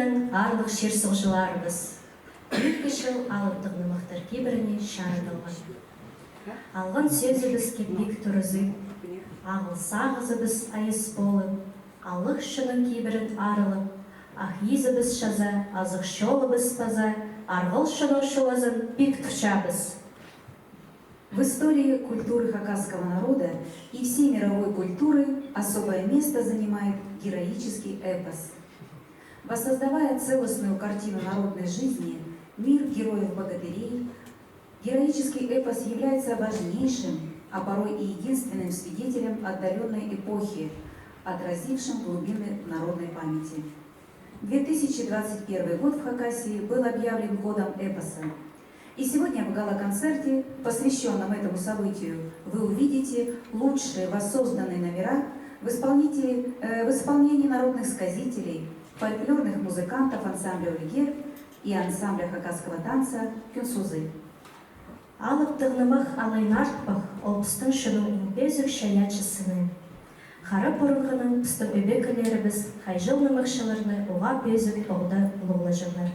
менен арлық шер соғжыларыбыз. Екі жыл алыптығыны мақтар кебіріне шарыдылған. Алған сөзібіз кепбек тұрызы, ағыл-сағызыбыз айыс болып, алық шының кебірін арылып, ақ езібіз шаза, азық шолыбыз паза, арғыл шының шолазын бек тұрчабыз. В истории культуры хакасского народа и всей мировой культуры особое место занимает героический эпос. Воссоздавая целостную картину народной жизни, мир героев-богатырей, героический эпос является важнейшим, а порой и единственным свидетелем отдаленной эпохи, отразившим глубины народной памяти. 2021 год в Хакасии был объявлен годом эпоса. И сегодня в гала-концерте, посвященном этому событию, вы увидите лучшие воссозданные номера в исполнении народных сказителей, фольклорных музыкантов ансамбля «Ульгер» и ансамбля хакасского танца «Кюнсузы». Алыптығынымық алайнартпық олпыстың шының импезік шаячысыны. Хара бұрынғының пыстың өбекілерібіз хайжылнымықшыларны уға безік оғда ұлғылажылар.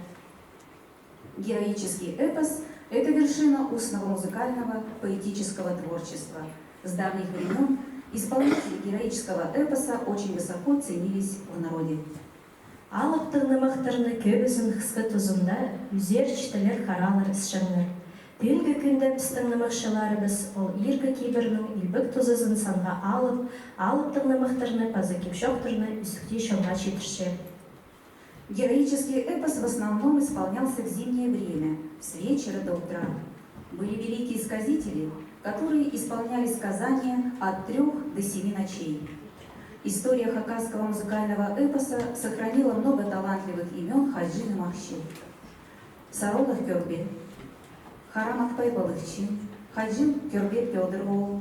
Героический эпос – это вершина устного музыкального поэтического творчества. С давних времен исполнители героического эпоса очень высоко ценились в народе. Алыптығынымықтарны көбізін қысқы тұзында үзер чітілер қаралар ісшіңлер. Бүгінгі күнді пістің нымықшыларыбыз ол ергі кейбірінің үлбік тұзызын санға алып, алыптығынымықтарны пазы кепшоқтарны үсікте шоңға четірше. Героический эпос в основном исполнялся в зимнее время, с вечера до утра. Были великие сказители, которые исполняли сказания от 3 до 7 ночей. История хакасского музыкального эпоса сохранила много талантливых имен Хаджины Махши. Саролах Кёрбе, Харам Акпай Балыхчин, Хаджин Кёрбе Пёдор Вол,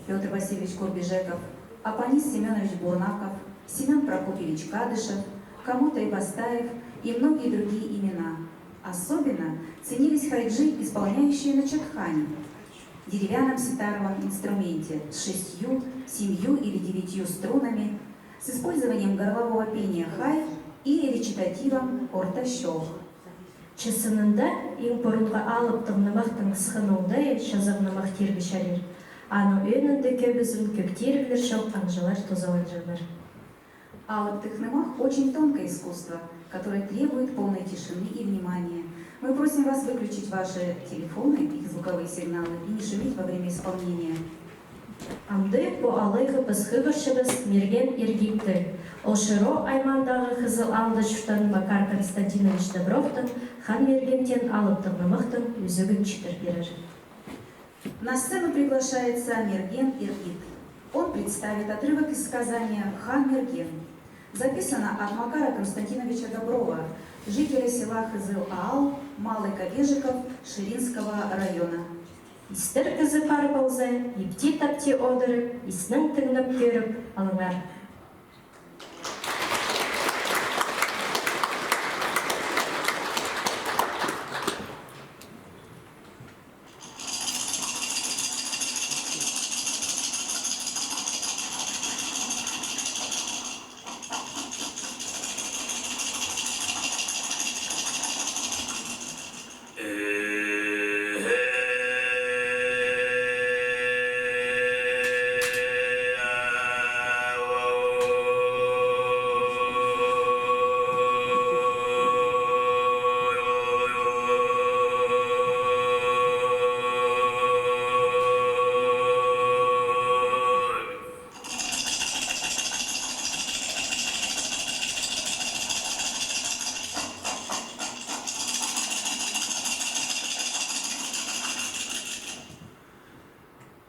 Петр Васильевич Курбежеков, Апанис Семенович Бурнаков, Семен Прокопьевич Кадышев, Камутай Бастаев и многие другие имена. Особенно ценились хайджи, исполняющие на чатхане, деревянном ситаровом инструменте с 6, 7 или 9 струнами, с использованием горлового пения хай и речитативом орта-щох. Чысынында ең бұрынғы алыптығынымақтың сықыныңды шазығынымақ тергішәрер. Аның өнінді көбізін көктергілер шоқ аңжылар тозаланжылар. Алыптыхнымах очень тонкое искусство, которое требует полной тишины и внимания. Мы просим вас выключить ваши телефоны, их звуковые сигналы, и не шуметь во время исполнения. Амды bu алайғы біз хығыршыбыз мерген ергекті. Ол шыро аймандағы қызыл алды жұртан Макар Константинович Добровтың хан мергентен алыптығынымықтың үзігін читір берір. На сцену приглашается Мерген Иргит. Он представит отрывок из сказания «Хан Мерген». Записано от Макара Константиновича Доброва, жителя села Хызыл-Аал, Малый Ковежиков, Ширинского района. Истер кізі қар болза, епти-тапти одырып, ісінің тыңнып көріп алыңар.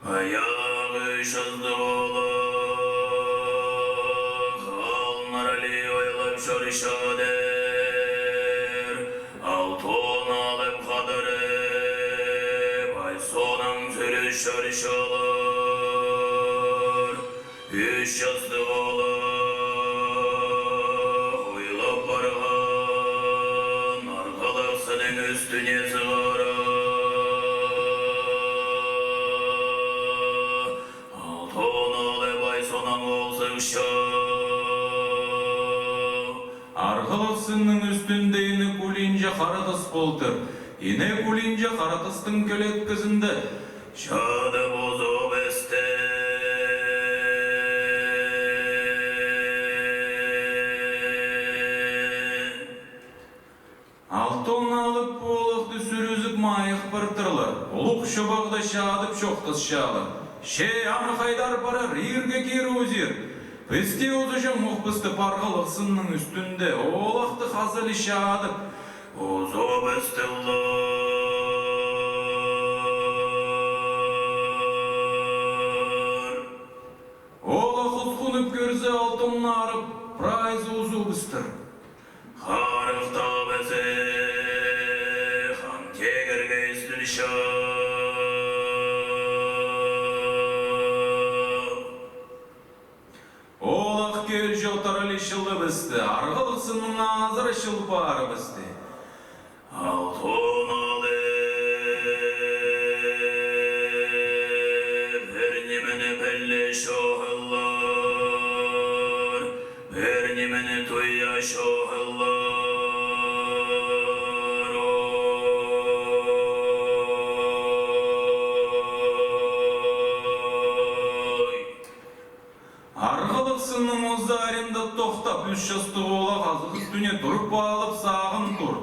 Ayağı şızdı oğlak, alnar ali oylap şarışader, altın alıp kadırıp, ay sonan türü şarışalar, üç yazdı oğlak, oylap barğan, arkalık senin üstüne zıvara. Арғылықсының үстінде ине кулинже қаратыс болтыр. Ине кулинже қаратыстың көлеткізінді. Şadı bozu beste. Алтын алып болықты сүрізіп майық біртірлар. Олық шыбағда шадып шоқтыс шалы. Ше амы қайдар барар, ирге кері өзер. Пісте өзіжің мұқпысты парғылықсының үстінде. Олақты қазылы шадып. Bozu bestillar. Олақ ұтқынып көрзе алтын арып, прайзы ұзу бұстыр. Harıqta beze. Han tegerge istilşa. Олақ кел жотарали шылы бісті, арғылықсының азыры шыл бары бісті. Altın alı. Bir nimeni belli şoğullar. Bir nimeni tuyya şoğullar. Oy. Арғылықсының ұздарында тоқтап, үш жасты олақ азық үстіне тұрып бағылып сағын тұр.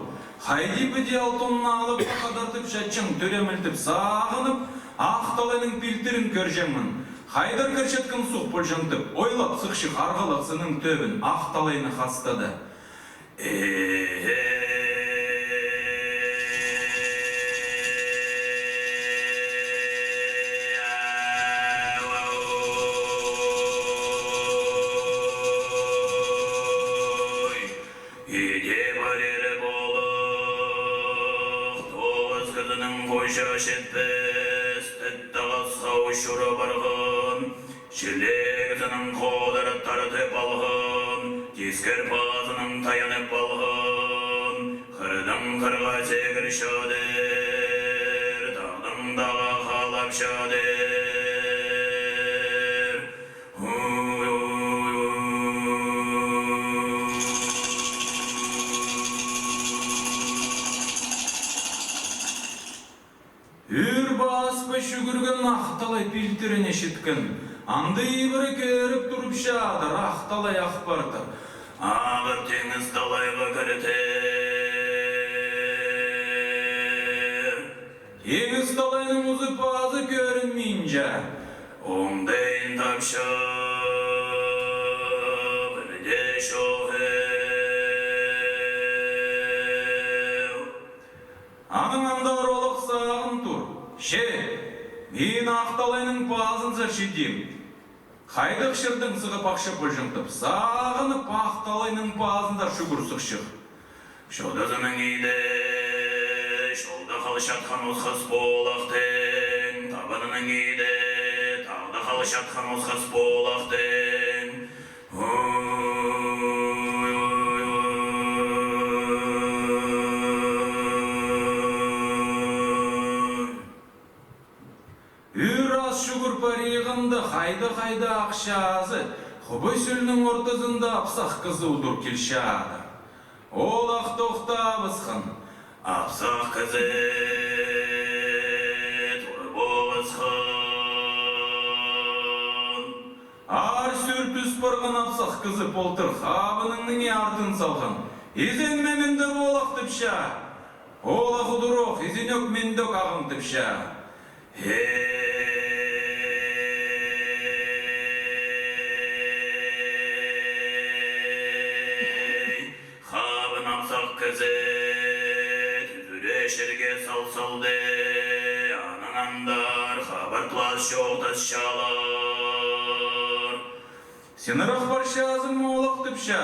Хайди біде алтынын алып, қадартып шәтшің төремілтіп сағынып, ақталайның пілтірін көржемін. Хайдар көршеткін сұқ бұлжыңтып, ойлап сықшық арғылықсының төбін ақталайны қастады. Koşaş etmez, tettağa savuşura barğın, Şirlegizinin qoları tarıtıp alğın, Tisker bazının tayanıp alğın, Kırdım kırğa çekir şadir, Dağdım dağa qalap şadir. Үр баспы шүгірген ақталай пілтірін ешіткін. Анды ебірі көріп тұрып шадыр, ақталай ақпартыр. Ağır teniz dalayga kırıtır. Теңіз талайның ұзы пазы көрінмейінже. Оңдайын тапша, бірде шоғы. Аның андар олық сағын тұр. Ше, мен ақталайның пазын зіршедем. Қайдық шырдың сығып ақшы бұлжыңтып, сағынып ақталайның пазында шүгір сұқшық. Şodazının iyide, şolda kalışatkan ozğas bolaqtın. Tabanının iyide, tağda kalışatkan ozğas bolaqtın. Үрас шүгір париғынды қайды ақшазы, құбы сүлінің ортызында апсақ қызы ұдыр келшады. Олақ тоқтабысқын. Apsaq kızı, turbozğın. Ар сүрпіс бұрғын апсақ қызы полтыр қабыныңның артын салғын. Изен мемінді олақ тіпша. Олақ ұдыроқ, изен өк мендік ағын тіпша. Xabın apsaq kızı, tüzüleşirge salsaldı. Anın andar, xabartlas şoğtaz şalar. Сенірақ баршазым олақ тіпша.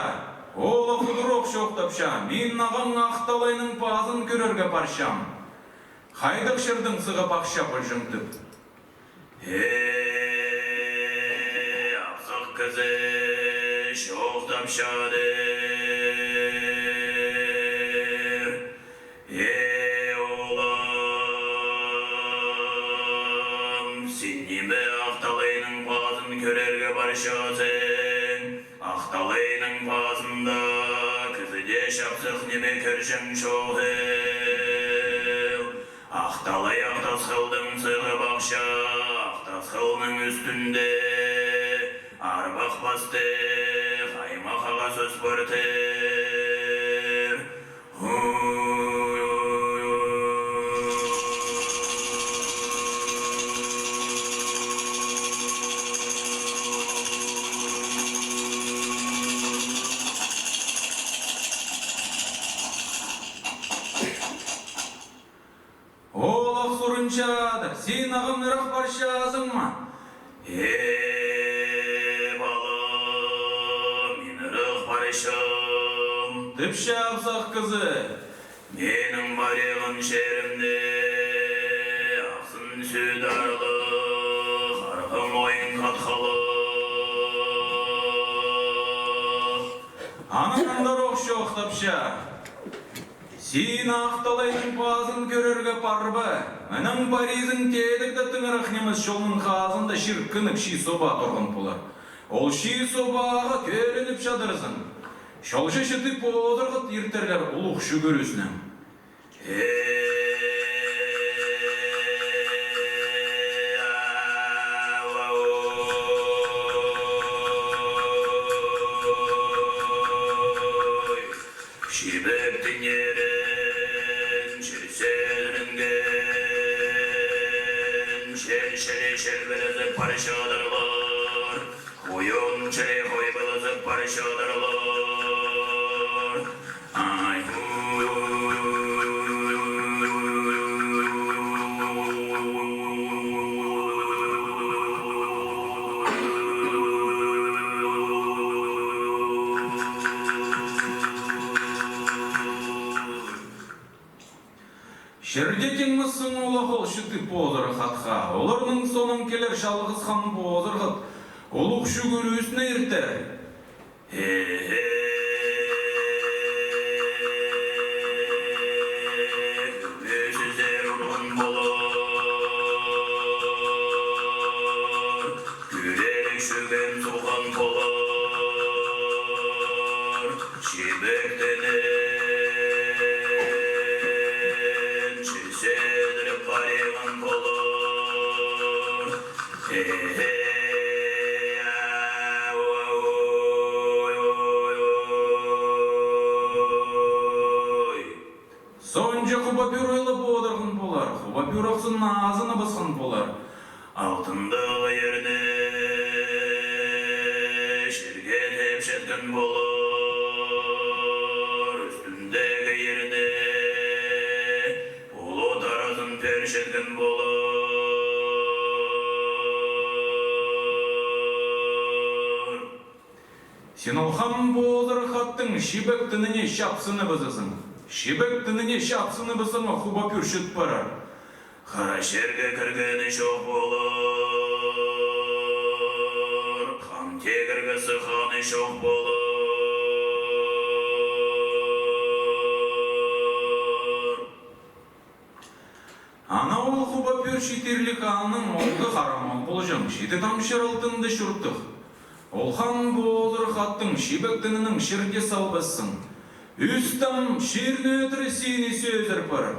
Олақ ұдыроқ шоқ тіпша. Мен ағын ақталайның пазын көрерге паршам. Қайдық шырдың сығып ақша бұлжыңтып. Apsaq kızı, şoğtab şadır. Oğlam, sen nime aqtalayının pazın körerge barışasın. Aqtalayının pazında kızı şapsıq neme körşің şoğыл. Ақталай ақтас қылдың сығы бақша, ақтас қылның үстінде арбақ басты, қаймақаға сөз бөртер. Олақ сұрыншадыр, сен ағым үрақ баршазың ма? Балам, мен ұрық барышым. Тіпші апсақ қызы. Менің барығын шерімде, ақсын сөдарлы, қарқым ойын қатқалы. Анаңдар оқшы оқтапша. Сен ақталайдың базын көрерге парбы. Менің Паризің тедікті тыңырақ неміз жолының қазында шіркініп ши соба тұрғын болар. Ол ши собаға көрініп шадырызың. Шолшы шыты подырғыт ертерлер ұлық шүгірісінен. Şibektin yerin, çirselingen, şel belezip parçalarlar. Koyun çele koy belezip parçalarlar. Ay Шердетің мұсың олақ ол шыты подыры қатқа. Оларның соның келер жалғыз хан подырғыт. Олық шүгірісіне ертер. Көзіздер ұрғын болар, күрелік шөген соған болар, шебектенен шерседіріп бареған болар. Сонжа құбапюр ойлы бодырғын болар. Құбапюр оқсын назыны басқын болар. Алтындағы еріне шерге тепшеткен болар, үстіндегі еріне ұлы таразын першеткен болар. Сен олхан бодыр қаттың шибек тініне шапсыны бізісің. Шибек тініне шапсыны бізіңі құбапюр шыт барар. Қара шерге кіргені жоқ болар, хан тегіргісі ханы жоқ болар. Ана ол құбапюр шетерлік анның олды қарамал болжам. Шеті тамшыр алтынды шүрттік. Олхан бодыр қаттың шибек тінінің шерге салбысың. Үстім шерні өтірі сені сөзір бар.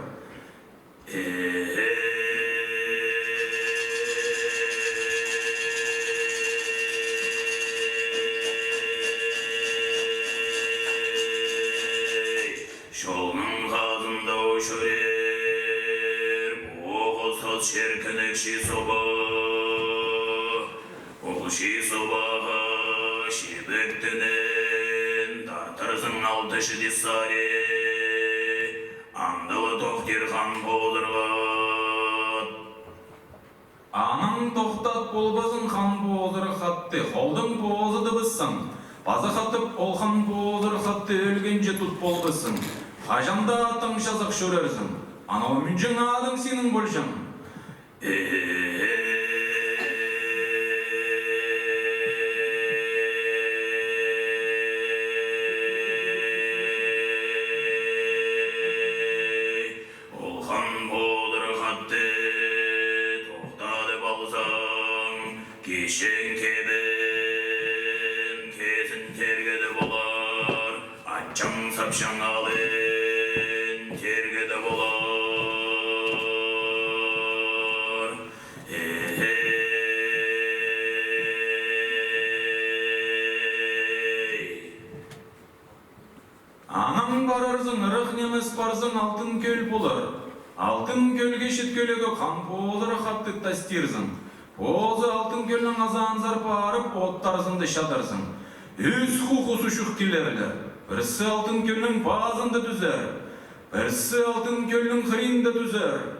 Şolның қазында өшірер, оғы сот шеркінік ши соба. Ол ши собаға шебектінен тартырзың алты шыды саре. Андылы тоқтер хан болдырғат. Аның тоқтат болбазын хан бодыр қатты. Қолдың бозыды бізсің. Базы қатып ол хан бодыр қатты өлгенже тұт болбысың. Қажанда аттың жазық шөрерсің. Анау мүнжің адың сенің болжың. Ол хан болдыр қатты тоқтады балсаң, кешен кебін, кезін тергеді болар. Сапчаң сапчаң алын тергеді болар. Анаң барарзың, ырық немес барзың, алтын көл болар. Алтын көлге шеткөлегі қан болыр хатты тастирзың. Позы алтын көлінің азан зарпарып, оттарзыңды шатарзың. Үз хухусу шух келерлер. Бірсі алтын көлінің базынды дүзер. Бірсі алтын көлінің хринді дүзер.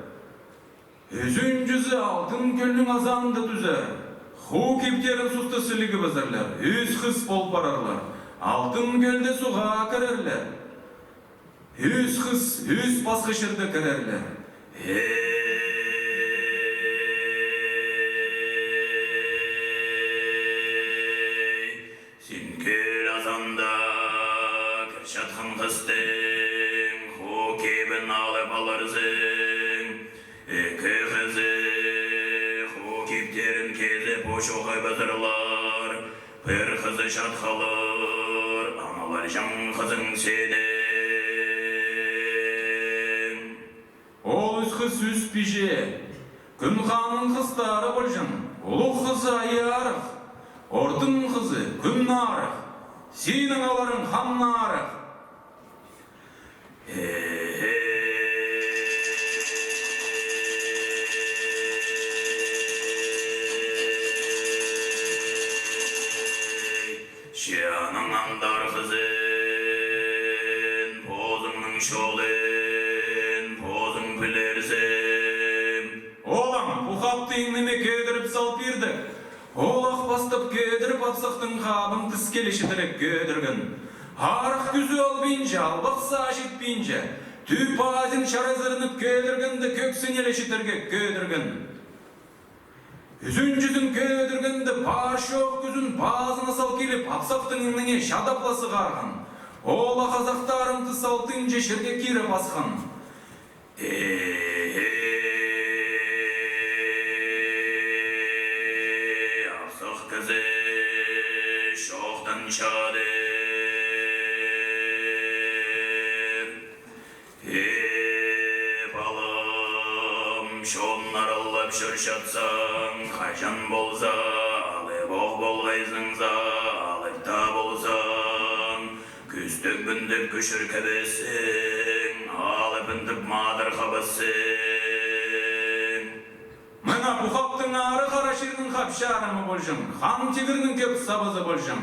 Үзін жүзі алтын көлінің азанды дүзер. Ху кептерін сұсты сілігі бізірлер. Үз қыз бол барарлар. Алтын көлді суға кірерлер. Үз қыз, үз басқы шырды кірерлер. Сен көл азанда кіршатқан қыстың, ху кебін алып аларзың. Екі қызы ху кептерін кезіп ошуға базырлар. Бір қызы шатқалыр, аналар жан қызың сенің. Ол үз қыз үз пиже. Күн ханның қыздары болжын. Ұлық қызы айарық. Ортың қызы күн нарық. Сенің аларың хан нарық. Шианың аңдар қызын, позыңның шолын, позың білерзім. Олам, бұқапты еңнеме көдіріп сал бердік. Олақ бастып көдіріп апсақтың қабын тіс келешітірік көдіргін. Арық күзі албейінже, албақса жетпейінже, түп азин шаразырынып көдіргінді көксін елешітірге көдіргін. Үзін жүзін көдіргінді бар шоқ күзін базына сал келіп, апсақтың еңнеге шадапласы қарғын. Ола қазақтарымды салтынже шерге кері басқын. Апсақ кізі шоқтан шадыр. Балам, шонлар аллап шыршатсаң, қайжан болса, алып оқ болғайзың залыпта болсаң, күстік бүндіп күшір кәбесің, алып үндіп мадыр қабысың. Мына бұқаптың ары қара шердің қапшарымы болжым, хан тегірінің көп сабызы болжым.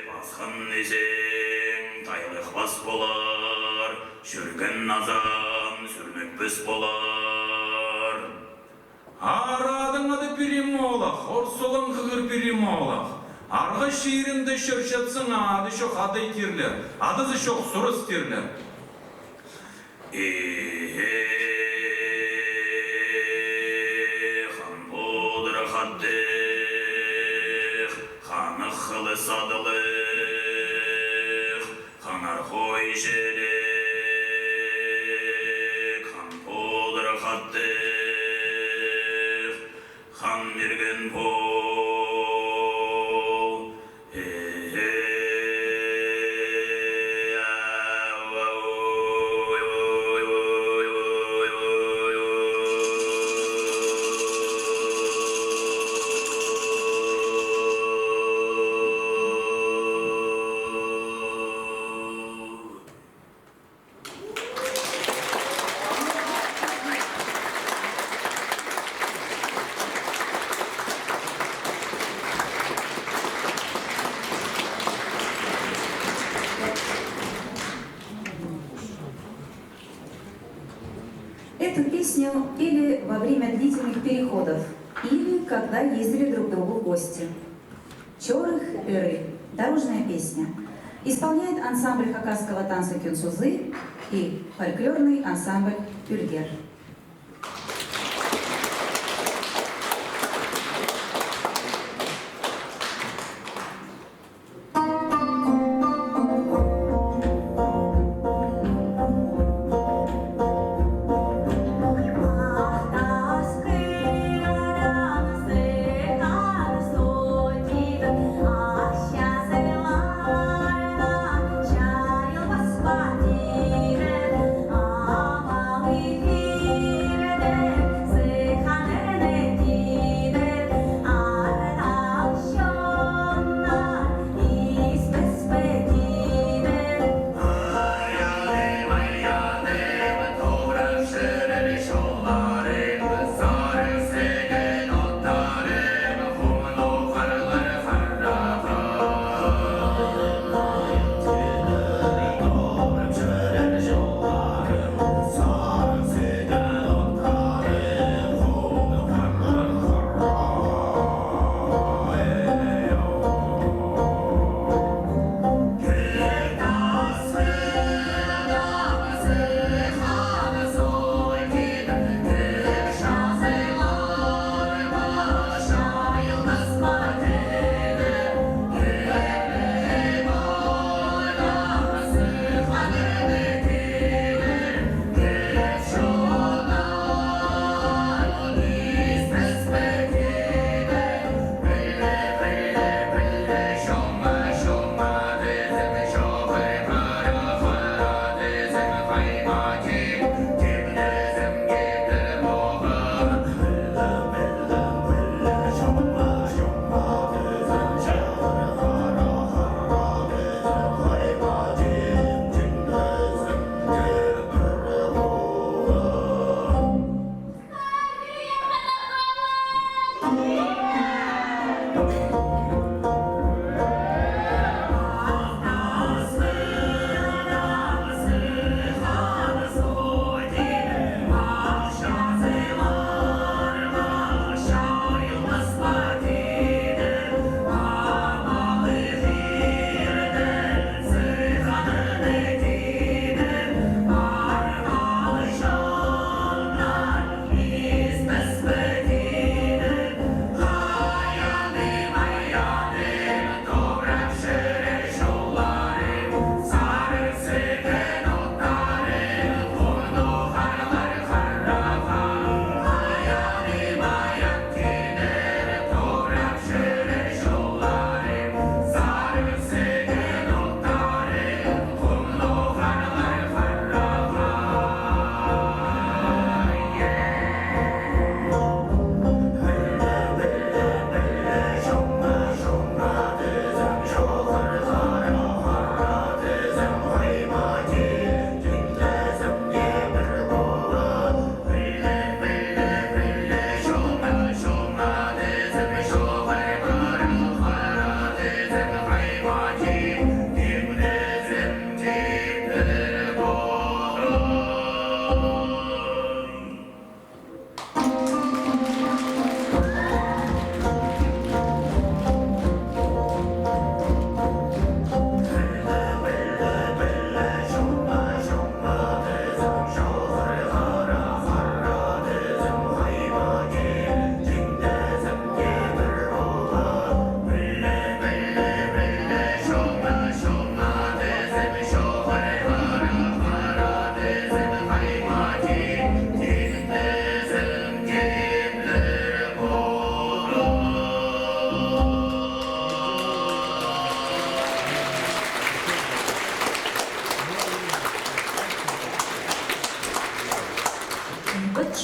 Басқан несең, тайлық бас болар, жүрген назан, сүрмек біз болар. Арадың ады перем олақ, орсолың қығыр перем олақ. Арғы шерінді шыршатсың ады шоқ адай терлер, адызы шоқ сұрыс терлер. Хан болдыр қаттық, ханы қылы садылық, ханар қой желік. Хан болдыр қаттық, хан мерген пол. Эту песню пели во время длительных переходов или когда ездили друг к другу в гости. Чорых Эры – дорожная песня. Исполняет ансамбль хакасского танца кюнсузы и фольклорный ансамбль Пюльгер. Ах,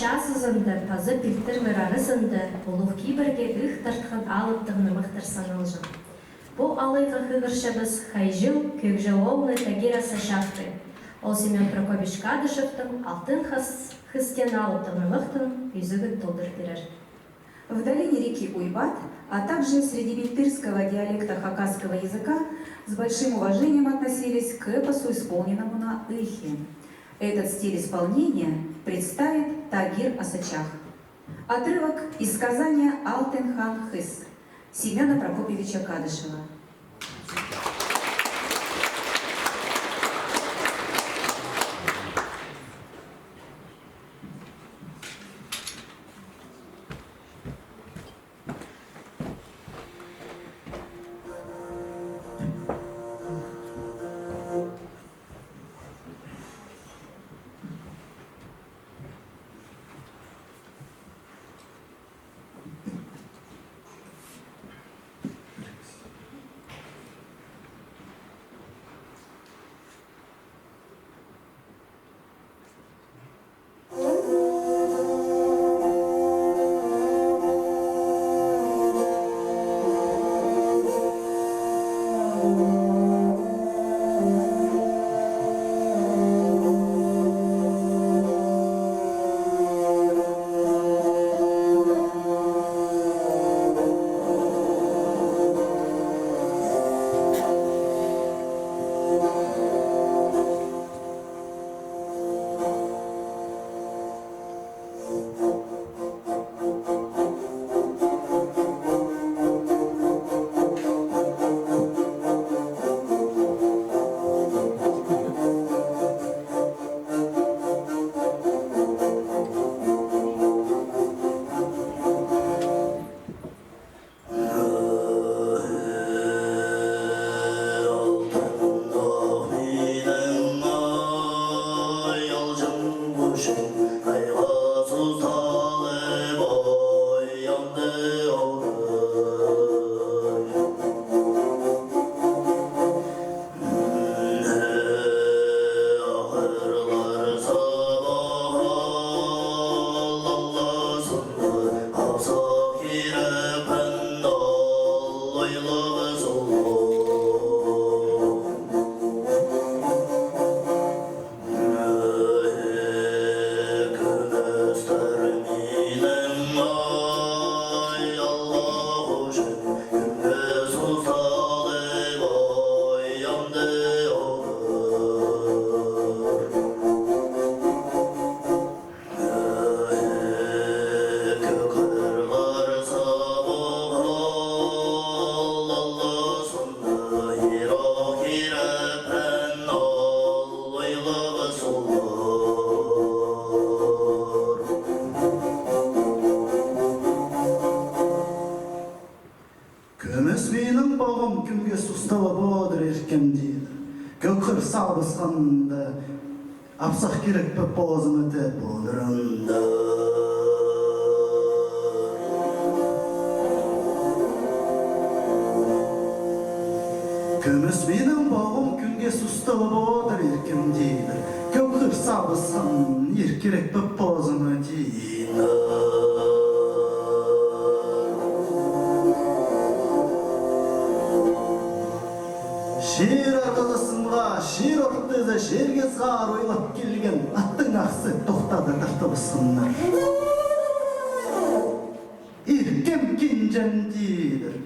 Часызында пазы пилтер мырарызында олух киберге их тартхан алыптығыны мықтыр санылжын. Бұл алайға хыгыршабыз хайжыл көкжаловны тагираса шақты. Ол Семен Прокопич Кадышевтың алтын хыстен алыптығыны мықтын юзігін толдыр берер. В долине реки Уйбат, а также среди бильтырского диалекта хакасского языка с большим уважением относились к эпосу, исполненному на ихе. Этот стиль исполнения представит Тагир Асачах. Отрывок из сказания «Алтын хан хыс» Семена Прокопьевича Кадышева. babam külge sustava bodur erkem deydir. Gökür sağ basqanda, apsaq gerek pep boğazımı tep bodurunda. Kömüs benim babam külge sustava bodur erkem deydir. Gökür sağ basqan, gerek pep boğazımı deydir. Şiir arkadaşımla şiir ortaya şiirge sağır oylap gelgen attın aksı toxtadı tartыбысınlar. İrkem kincen deydir.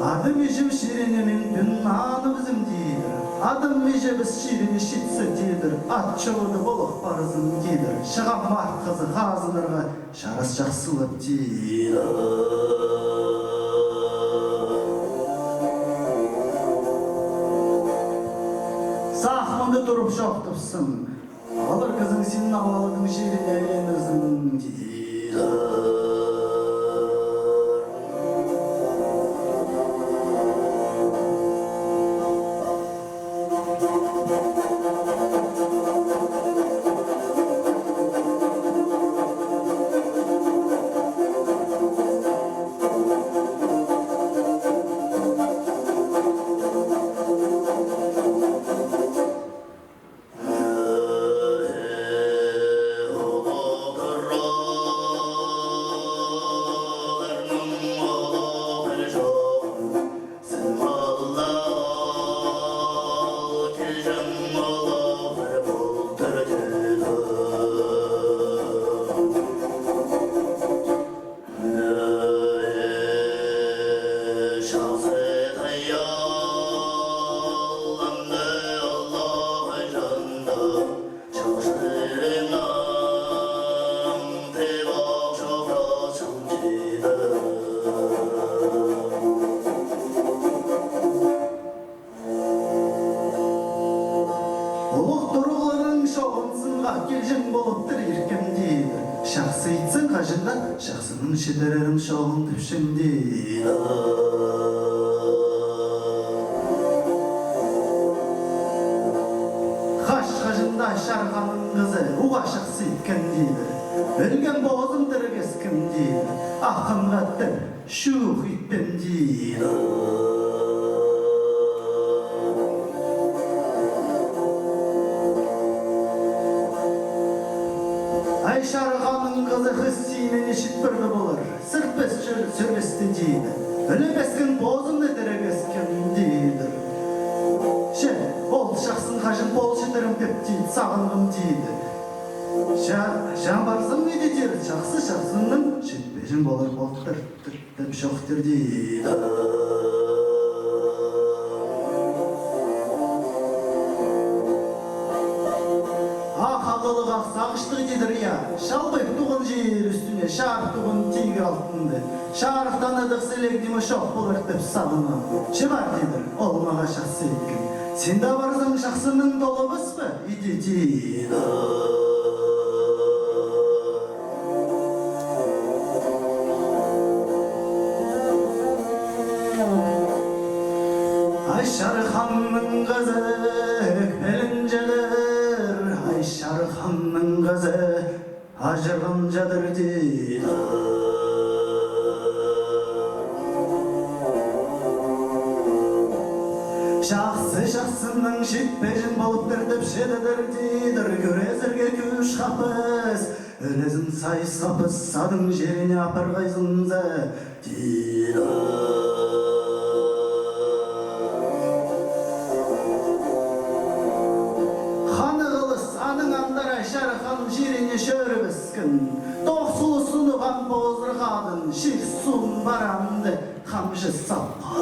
Adım ejim şirinemin dün anı bizim deydir. Adım ejim biz şirini şitsi deydir. At çoğudu boluq barzın deydir. Şığa mart kızı hazınırға şarас жақсылып deydir. Sahmanda durup şoqtıpsın. Alır kızın senin ağladığın şiirine eğlenirsin deydir. Şahsının şedererim şoğun düşündü. Haş hacında şarkanın kızı uğaşık sitken deydi. Ölgen boğazım dırgeskin deydi. Ahım gattır şuh itten deydi. Şarkanın kızı hıssinin eşit birli bolur. Sırtbes sürbesti deydi. Ölebeskin bozun da derebeskin deydir. Ol şahsın kaşın bol şıtırım tep deydi, sağınım deydi. Şan barzım neydi deydi, şahsının şıtbeşin bolur boltır, tep şoqtır deydi. Ağlığa sağışlığı gedir ya, şalbayıp tuğun jeyir üstüne, şarık tuğun teygi altındı. Şarıktan adık selekdimi şoq bulur tep sağına. Şıbar dedir, olmağa şahsı etkin. Sen de varsın şahsının dolabız mı? İdi deydi. Ay Şarıkhan'ın kızı, ökpelinceler. Ay Şarıkhan'ın kızı, acırgıncadır deydi. Şahsının şitpejin boluptur dep şededir deydir. Görezirge küş kapız, ölezin sayыс kapız, sadın жерine apırgayzınza deydi. Şarıkhan jirine şörübüskün, toğsulusunu kan bozdur kadın, şir sun barandı, kamşı sappa.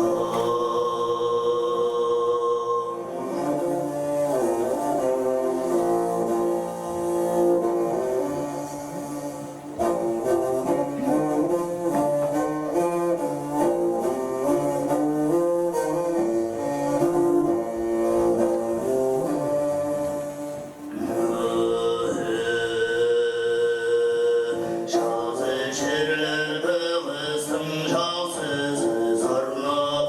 Şahsı şirler bığızdım, şahsız sarna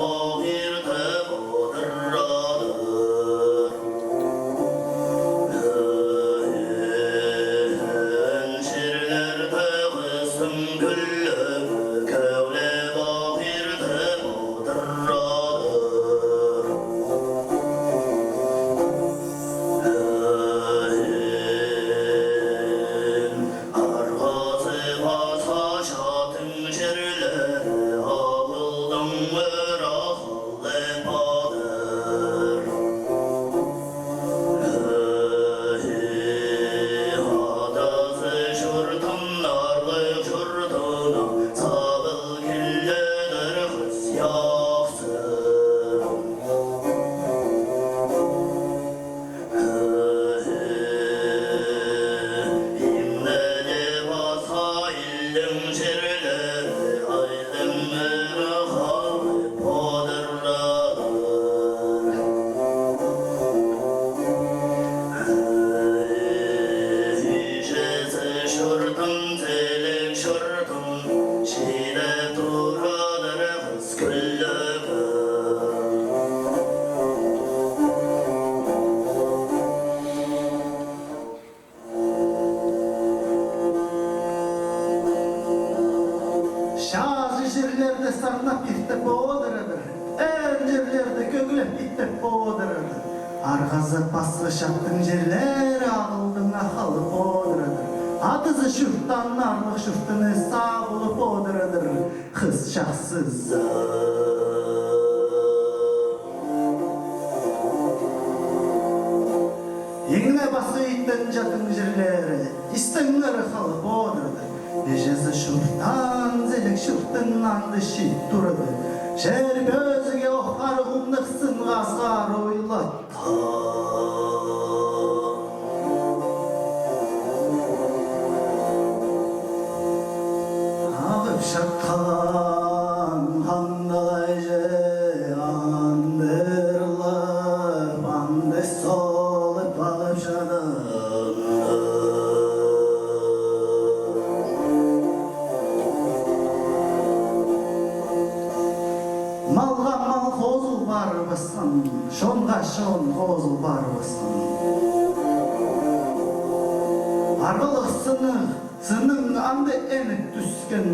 Şazı jirlerde sarnap irtep oğdırıdır. En jirlerde köglep ittep oğdırıdır. Argazı paslı şattın jirler ağıldığına halıp oğdırıdır. Adısı şurttan narlık şurtını sağ bulup oğdırıdır. Kız şahsız. Yengine bası itten jatın jirleri, istenleri halıp oğdırıdır. Ejesi şurttan zelek şurtından dışı durdu. Şer gözüge oqar kumlıksın gazgar oylatta. Ağıp şakkan handalayca andırılıp andı solup ağıp şadan. Malga mal kozul barbısın, şonga şon kozul barbısın. Argılık sının andı enip düşken,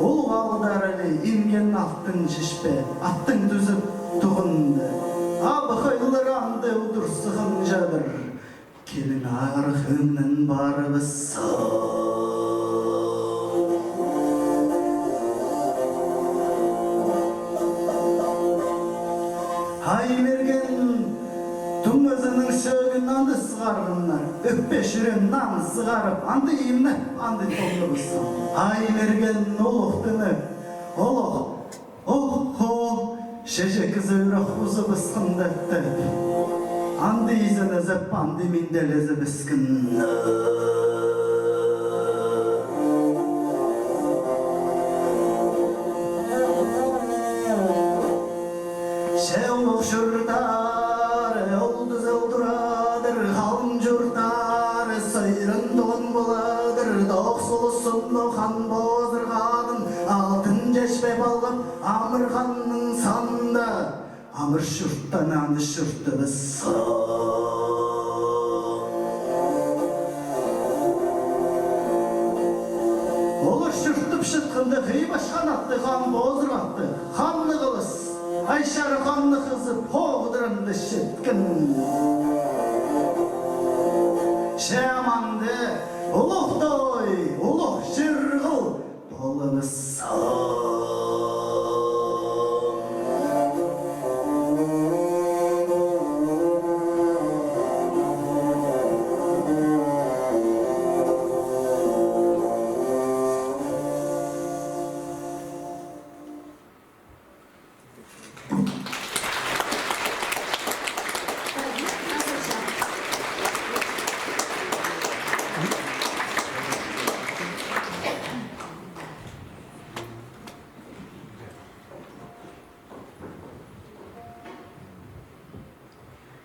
ol ağdarılı ingen altın şişpe, attın düzüp tuğundu. Abıkayılır andı udur sıkıncadır, kelin argının barbısın. Hay vergen tüm özünün sögün andı sığargınlar. Öppe şüren nan sığarıp andı imne andı tolubussun. Hay vergen oluqtını oluq oho şeşe kızı uzu bıskın döptü. Andı izine zep andı mindelezi bıskın. Şevluk şurdar, oldu zelduradır, halın jurdar, sayrın doğun boladır, doğuk solusun doğan bozırgadın, altın ceşbe balıp, Amırganның sanda, Amır şurttan andı şurtты bıssa. Olur şurttıp şıtkındı, hıybaş kanattı, han bozırgattı, hanlı kılıs. Ayşar kanlı kızı poğdırındı şıtkın. Şemandı, uluh doy, uluh şırgıl, dolımısın.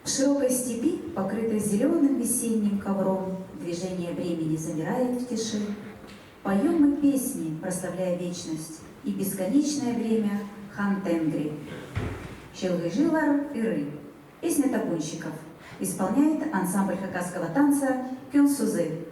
В широкой степи, покрытой зеленым весенним ковром, движение времени замирает в тиши. Поем мы песни, прославляя вечность и бесконечное время хан Тенгри. Челгыжилар Иры. Песня табунщиков. Исполняет ансамбль хакасского танца Кюнсузы.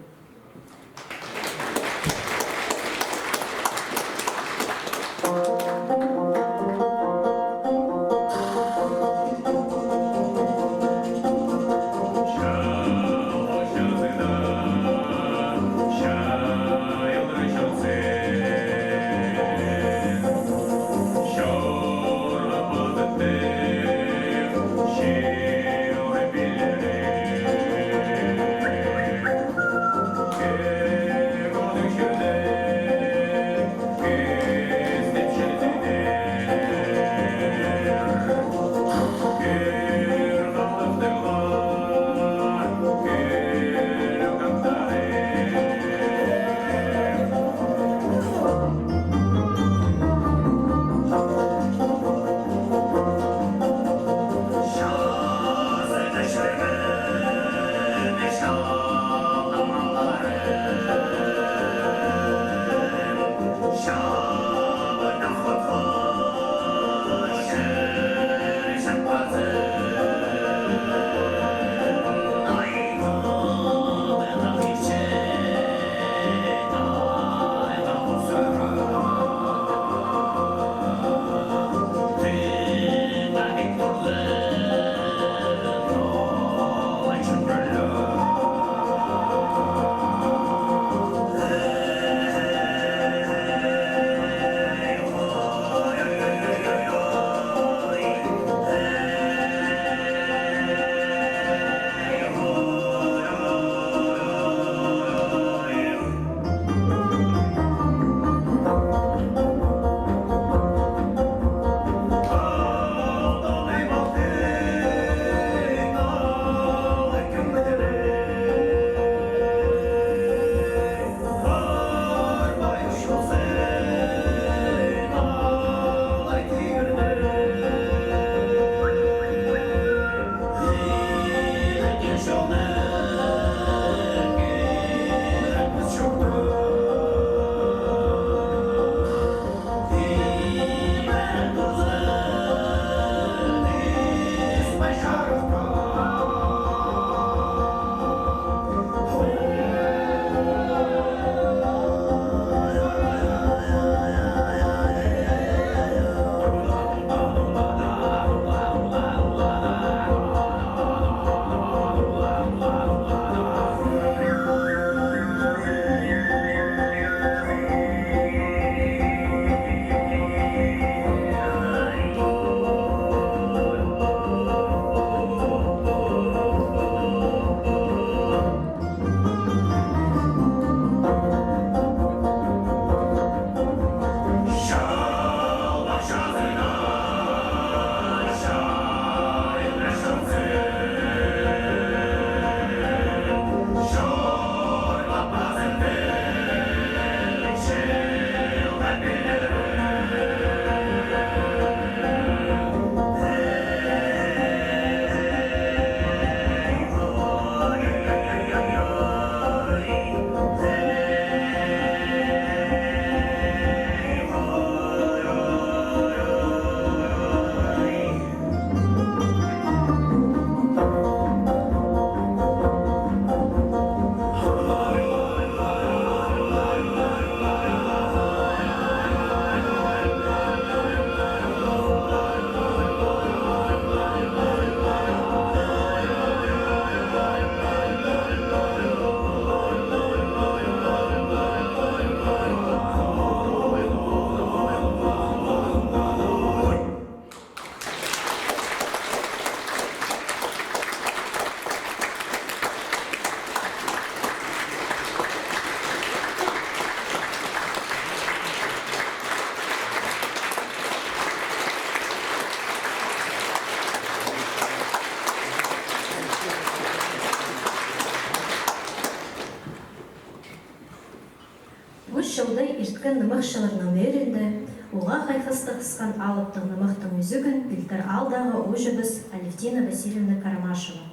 нымықшылырның мерінде, оға қайқысты қысқан алыптың нымықтың үзігін білтір алдағы ұжыбыз Алевтина Васильевна Карамашева.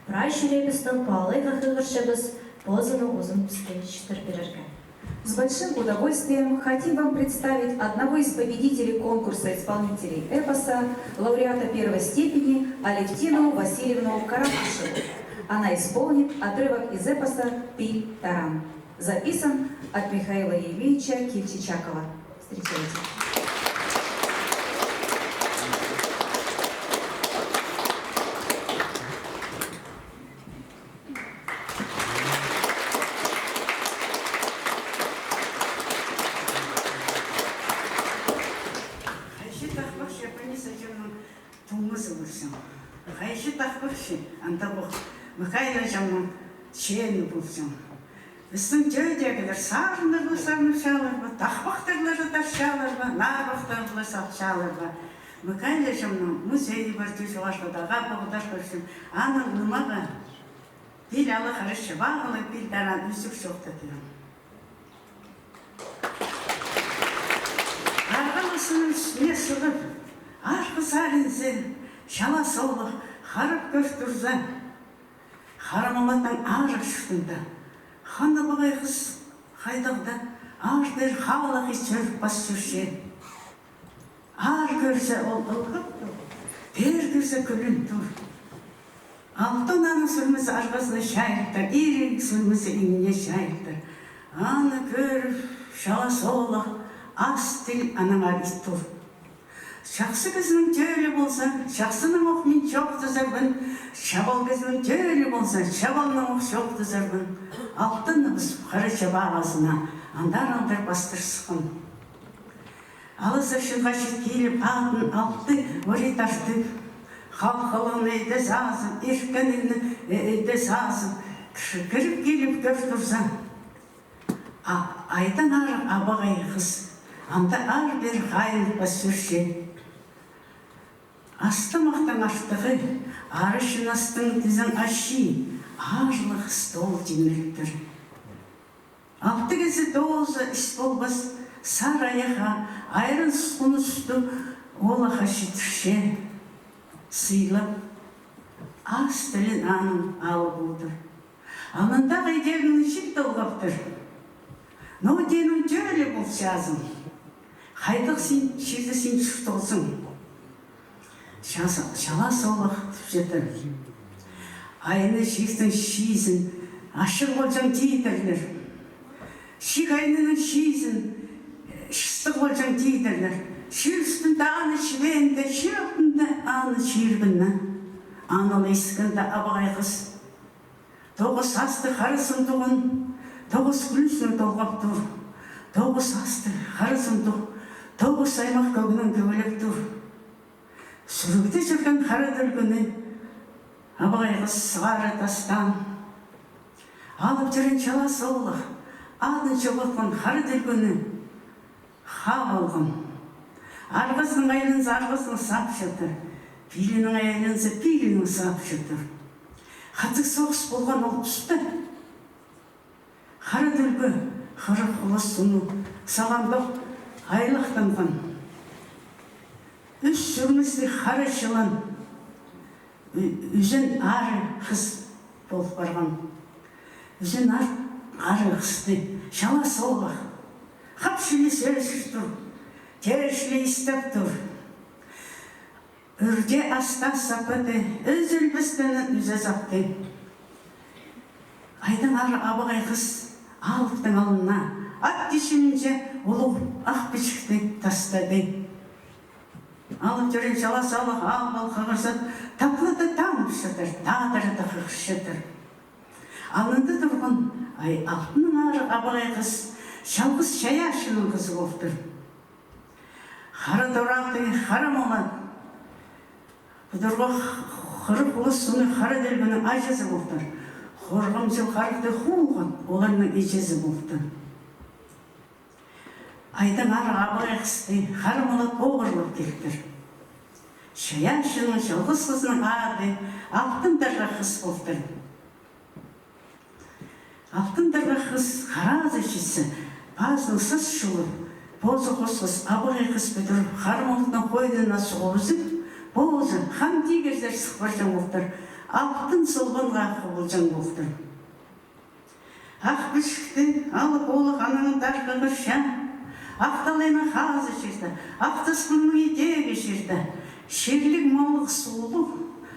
Прай жүребістің палы қақығыршыбыз позыны ұзын пісті шытыр берерген. С большим удовольствием хотим вам представить одного из победителей конкурса исполнителей эпоса, лауреата первой степени Алевтину Васильевну Карамашеву. Она исполнит отрывок из эпоса «Пиль таран». Записан от Михаила Ильича Кильчичакова. Встречайте. Хайши тахбахши антабух Михайло жаман чейни булсам. Біздің жөйдегілер сарыныр шалыр ба, тахбақтырлары ташалыр ба, нарбақтырлары сақшалыр ба. Михайло жаман музейі бар түйшуашыдаға бұғдар көрсім. Аның нымаға бил алы қарышы бағылы бил даран үсік шоқты дұрым. Арғалысының үстіне сұғып, арқы сарынзен, шала солық, харып көз тұрза. Харамалаттың арық шықтында. Ханды бұғай қыз қайдағда ардыр хавалақи сөріп бас жүрсе. Ар көрсе ол ұлғып тұр, бер көрсе күлін тұр. Алтын аны сүрмесі арғасына шайықтыр, ерек сүрмесі иңіне шайықтыр. Аны көріп, шала солық, ас тіл анаңа ит тұр. Шақсы кізінің төлі болса, шақсының оқ мен жоқты зәрбін. Шабал кізінің төлі болса, шабалның оқ жоқты зәрбін. Алтын біз қарышы бағасына, андар бастыр сұқын. Алысы шынға келіп, алтын алты ори тартып, қалқылын еді сазын, еркінін еді сазын, кіріп келіп көр тұрса. Айдан ары абағай қыз, анда ар бір қайын бас сүрше. Асты мақтың ақтығы, арышын астың тізін аши, ажлық стол деміріктір. Алты кезі доғызы іс болбас, сар аяға, айрын сұқын үсті, олаға шетірше. Сыйлап, ас тілін анын алып отыр. Анында ғайдегінің жіп долғаптыр. Но денің жөлі бұл жазым. Қайдық сен, шерді сен шықты олсың. Шала солық түпшетір. Айны шектің шизін, ашық болжан дейдірлер. Шек айнының шизін, шыстық болжан дейдірлер. Шер үстінде аны швенді, шер өттінде аны шербінні. Аныл ескінді абағай қыз. Тоғыз асты қарысын тұғын, тоғыз күлісін толғап тұр. Тоғыз асты қарысын тұр, тоғыз аймақ көгінің көгіліп тұр. Сүрікті жүрген қара дүлгіні, абағай қыз сығары тастан. Алып жүрін шала солық, адын жоғылған қара дүлгіні, ха болғын. Арғысының айлынсы арғысының сап жатыр, пилінің айлынсы пилінің сап жатыр. Қатық соғыс болған ол түсті. Қара дүлгі, қырық ұлыс сұны, сағандық айлықтанған. Үш жүрмісі қара жылын, үзін ары қыз болып барған. Үзін ары қысты, шала солға. Қапшылы сөзсіз тұр, терішілі істеп тұр. Үрде аста сапыды, үзілбістінің үзі запты. Айдың ары абығай қыз алыптың алына, ат дешімінше ұлық ақ бішікті тастады. Алып жүрін шала салық ал қағырсат, таплыды там шытыр, тадыры тақық шытыр. Алынды тұрғын, алтының ары абағай қыз, шалғыз шаяшының қызы болыптыр. Қары дұрақты, қары молан, бұдырға қырық ұлыс сұны қары ділгінің ажызы болыптыр. Қорғым жыл қарықты хуылған, оларының ежезі болыптыр. Айдың ары абағай қысты, қары молат оғырлып келдір. Шаяшының жалғыз қызының ады, алтындарға қыз болыптыр. Алтындарға қыз қаразы жесі, базынсыз шулып, бозы қосқыз, абырай қыз бітір, қармақтың қойнына сұғызып, бозы, хан тигердер сықпаржан бұқтыр, алтын солғынға қыбылжан бұқтыр. Ақ бішікті алып олы қанының дарқығы шан, ақталайны қазы жерді, ақтысқының етегі жерді, шерлік маулық сұлу,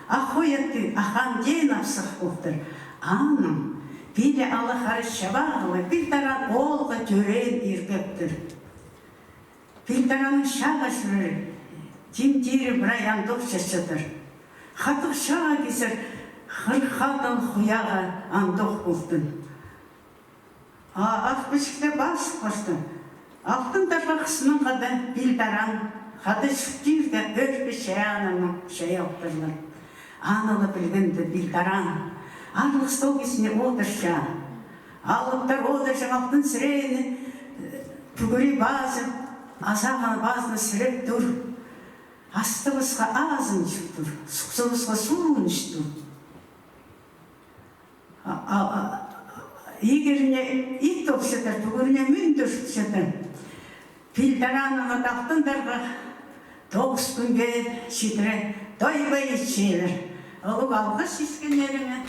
ақ ойетті ақан ден апсық бұқтыр. Аным, білі алы қары шабағылы, біл таран олға төрен еркептір. Біл тараның шаға жүрер, тимтері бірай андық шашыдыр. Қатық шаға кесір, қырқатыл құяға андық бұқтын. Ақ бішікті басып қосты. Алтын тарқақысының қады біл таран, қады шүктірді өрбі шаяның шая ұқтырлар. Анылы білгінді біл таран, арлық стол кесіне отырша. Алыптар одыршың алтын сірейіні, түгірі базы, азаған базыны сіреп тұр. Астығысқа азын жүктір, сұқсығысқа суын үштір. Егеріне ит өксетір, түгіріне мүн түшітшетір. Пілдараныңа тақтындарға тоғыз күнге шетірі дойбай етшелер. Олық алғыс ескенеріне.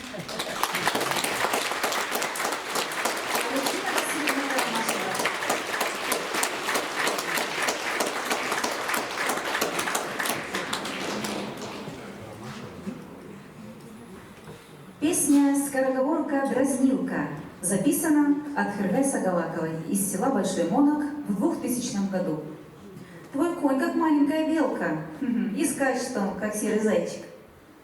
Песня «Скороговорка Дразнилка» записана от Хыргайса Галаковой из села Большой Монок в 2000 году. Твой конь как маленькая белка, и скачет он, как серый зайчик.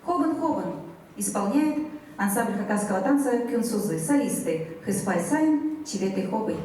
Хобан-хобан исполняет ансамбль хакасского танца кюнсузы, солисты Хыспай Сайн, Чиветы Хобы.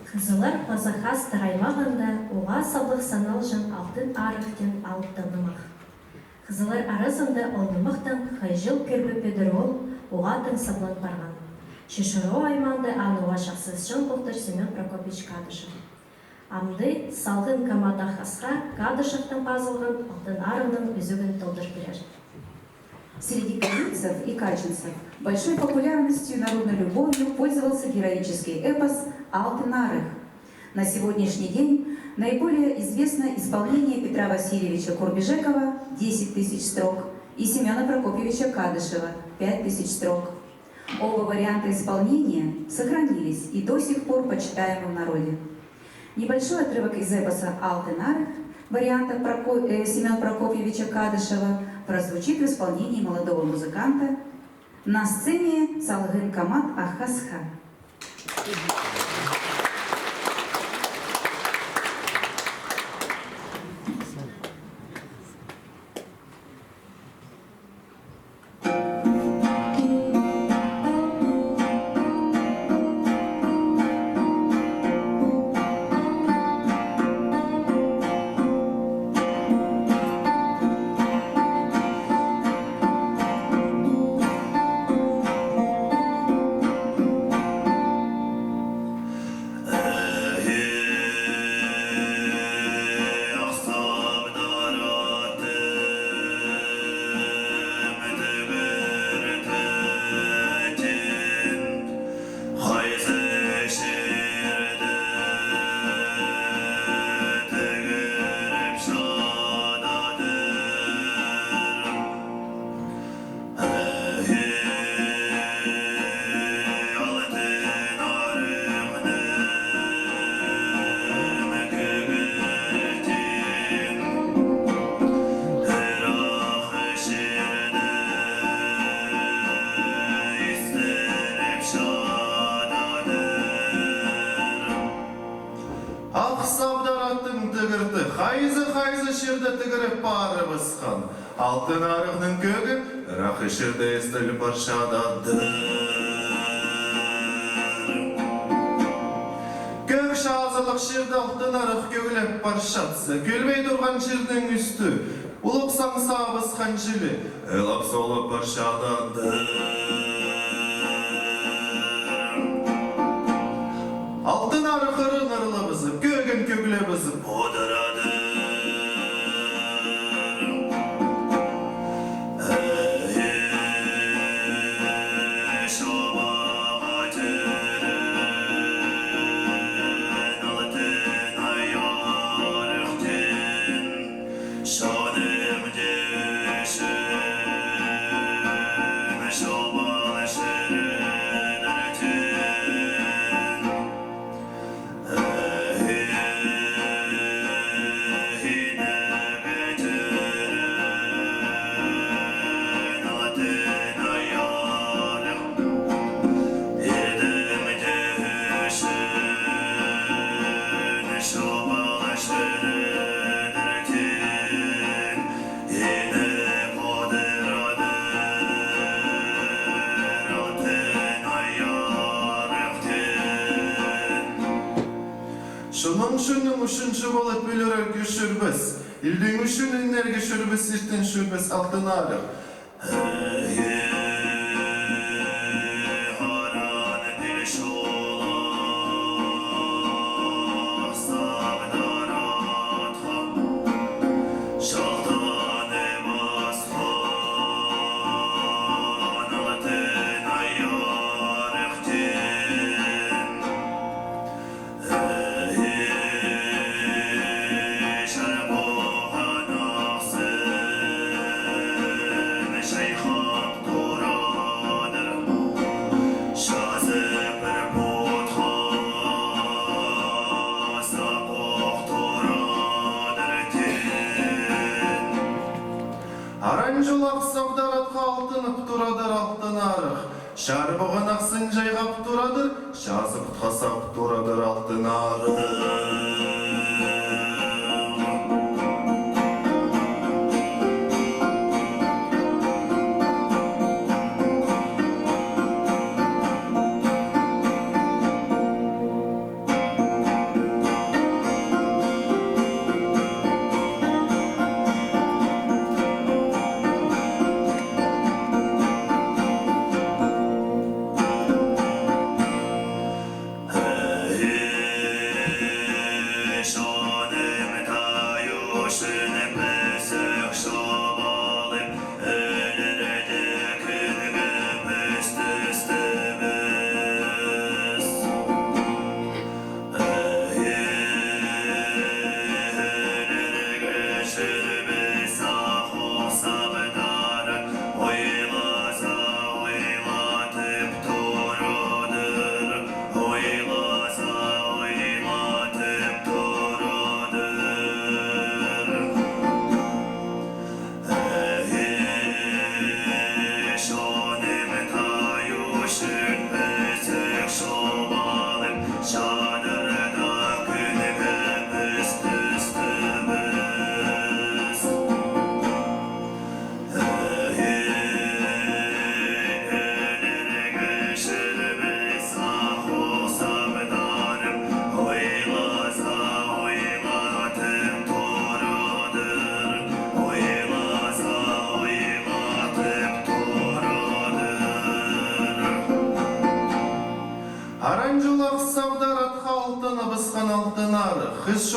Қызылар Пазахастыр аймағында оға саблық саналжын алтын арықтен алып таңымақ. Қызылар арасында олнымықтан хайжыл кірбі педерол оғатын саблан барған. Шешіро аймағында ануға шақсыз жын бұқтыр Семен Прокопич Кадышев. Амды салғын камада қасқа Кадышевтың пазылғын алтын арының үзігін толдыр берер. Среди корейцев и качинцев большой популярностью и народной любовью пользовался героический эпос «Алтын арых». На сегодняшний день наиболее известно исполнение Петра Васильевича Курбежекова «10 тысяч строк» и Семена Прокопьевича Кадышева «5 тысяч строк». Оба варианта исполнения сохранились и до сих пор почитаемы в народе. Небольшой отрывок из эпоса «Алтын арых» варианта Семена Прокопьевича Кадышева прозвучит в исполнении молодого музыканта на сцене Салгын Камат Ахасха. Хайзы шерді тігіріп бары басқан. Алтын арығының көгі, рақы шерді естілі баршадаdır. Көк шазылық шерді алтын арық көгіліп баршатсы. Көлбей тұрған шердің үсті, ұлық саңса басқан жілі, ылап солып баршадаdır. Алтын арық ырын ырылы бізіп, көгін көгілі бізіп, одыраdır. Şunun üçüncü bolat bölürek düşürbüz. İldin üçün energi şürbüz, sirtin şürbüz altın arıq. Aranjolaq savdaratqa altınıp duradır altın arıq. Şarbığın aqsın jayğap duradır, şazı qasap duradır altın arıq.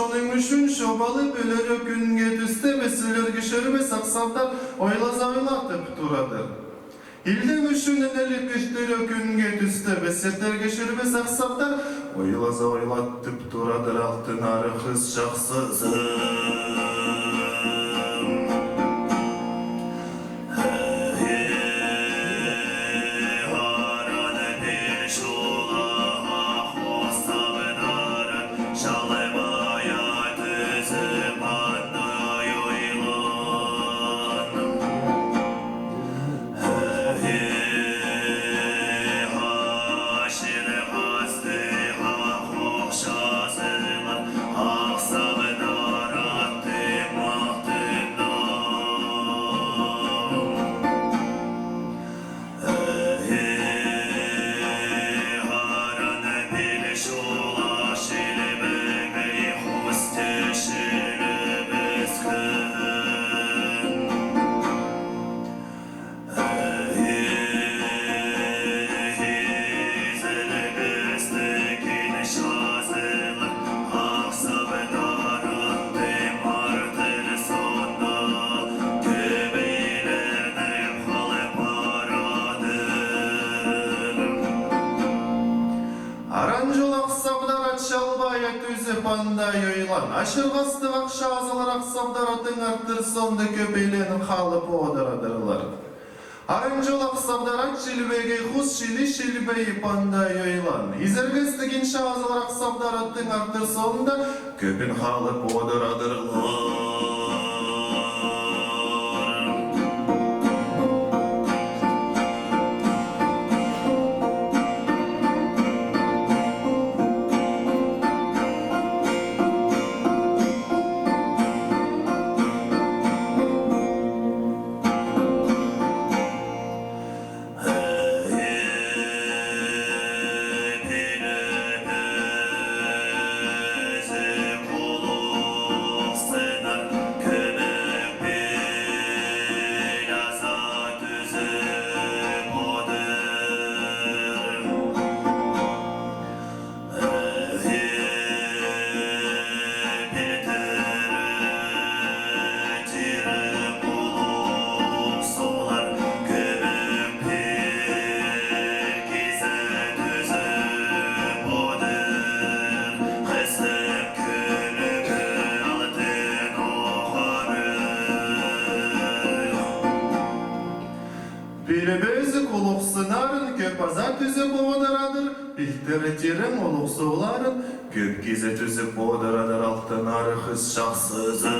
şonuň üçün şobaly bölere günge tüste meseleler geçirmez aksablar oylazatyp duradyr. İlden üçün enelik işleri günge tüste meseleler geçirmez aksablar oylatyp duradyr altyn ary kız şahsızım. Aşırgastı akşazılar aksabdar atın arttır sonda köpeylenin kalıp odaradırlar. Arıncol aksabdar at şilbege hus şilbeyi panda yoylan. İzergestigin şazılar aksabdar atın arttır sonda köpün kalıp odaradırlar. Biltiretirin oluksuların köp geze tüzüp bodaradar altın arı kız şahsızım.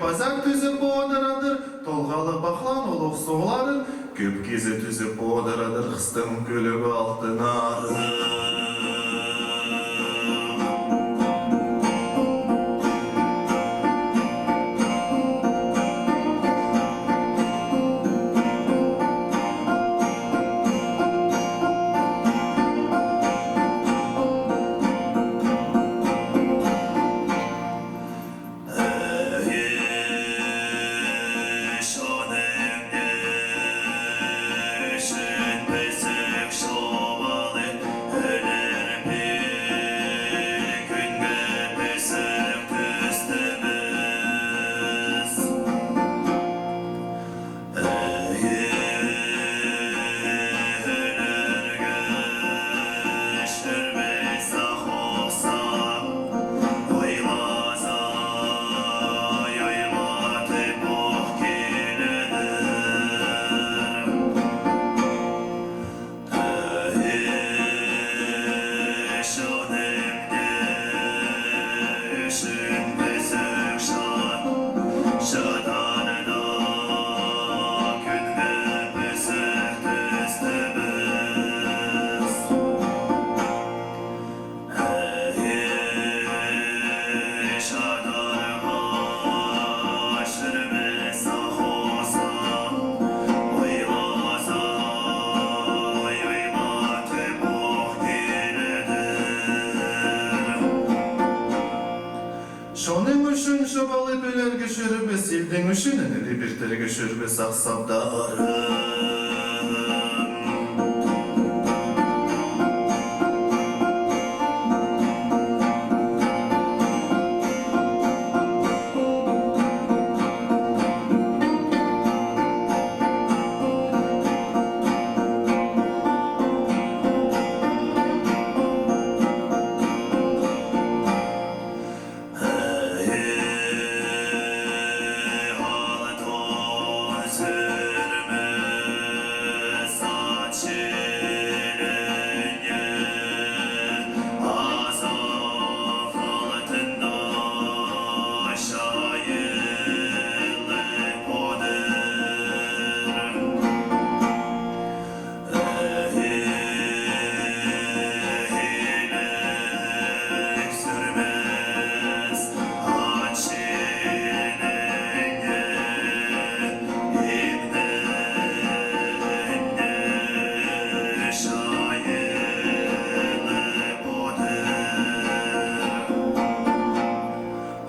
Pazar tüzüp bodaradır, tolgalı baklan oluq soğların, köp geze tüzüp bodaradır, xıstım gölübü altın arı. Besek şovalı, ölerim мүшінін әлі бір тілге жүрмес ақсавдарым.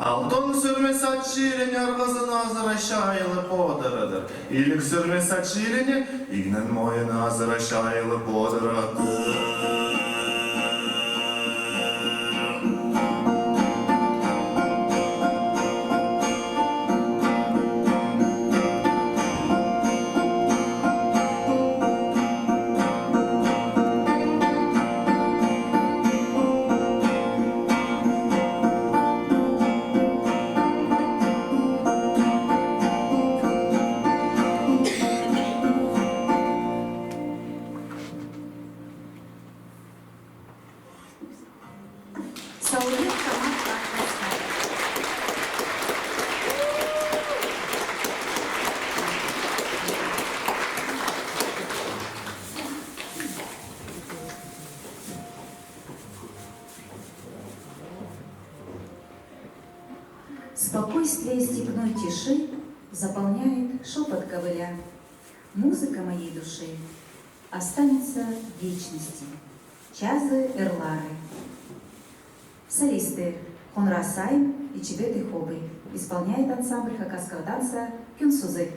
Алтын сүрмес атширене арғызын азыра шайылы подырыдыр. Илік сүрмес атширене игнен мойын азыра шайылы подырыдыр. Саулет Хамат Ахмадхай. Спокойствие степной тиши заполняет шепот ковыля. Музыка моей души останется в вечности. Чазы Эрлары. Солисты Хонра Сайм и Чебет Ихобы. Исполняет ансамбль хакасского танца Кюнсузы.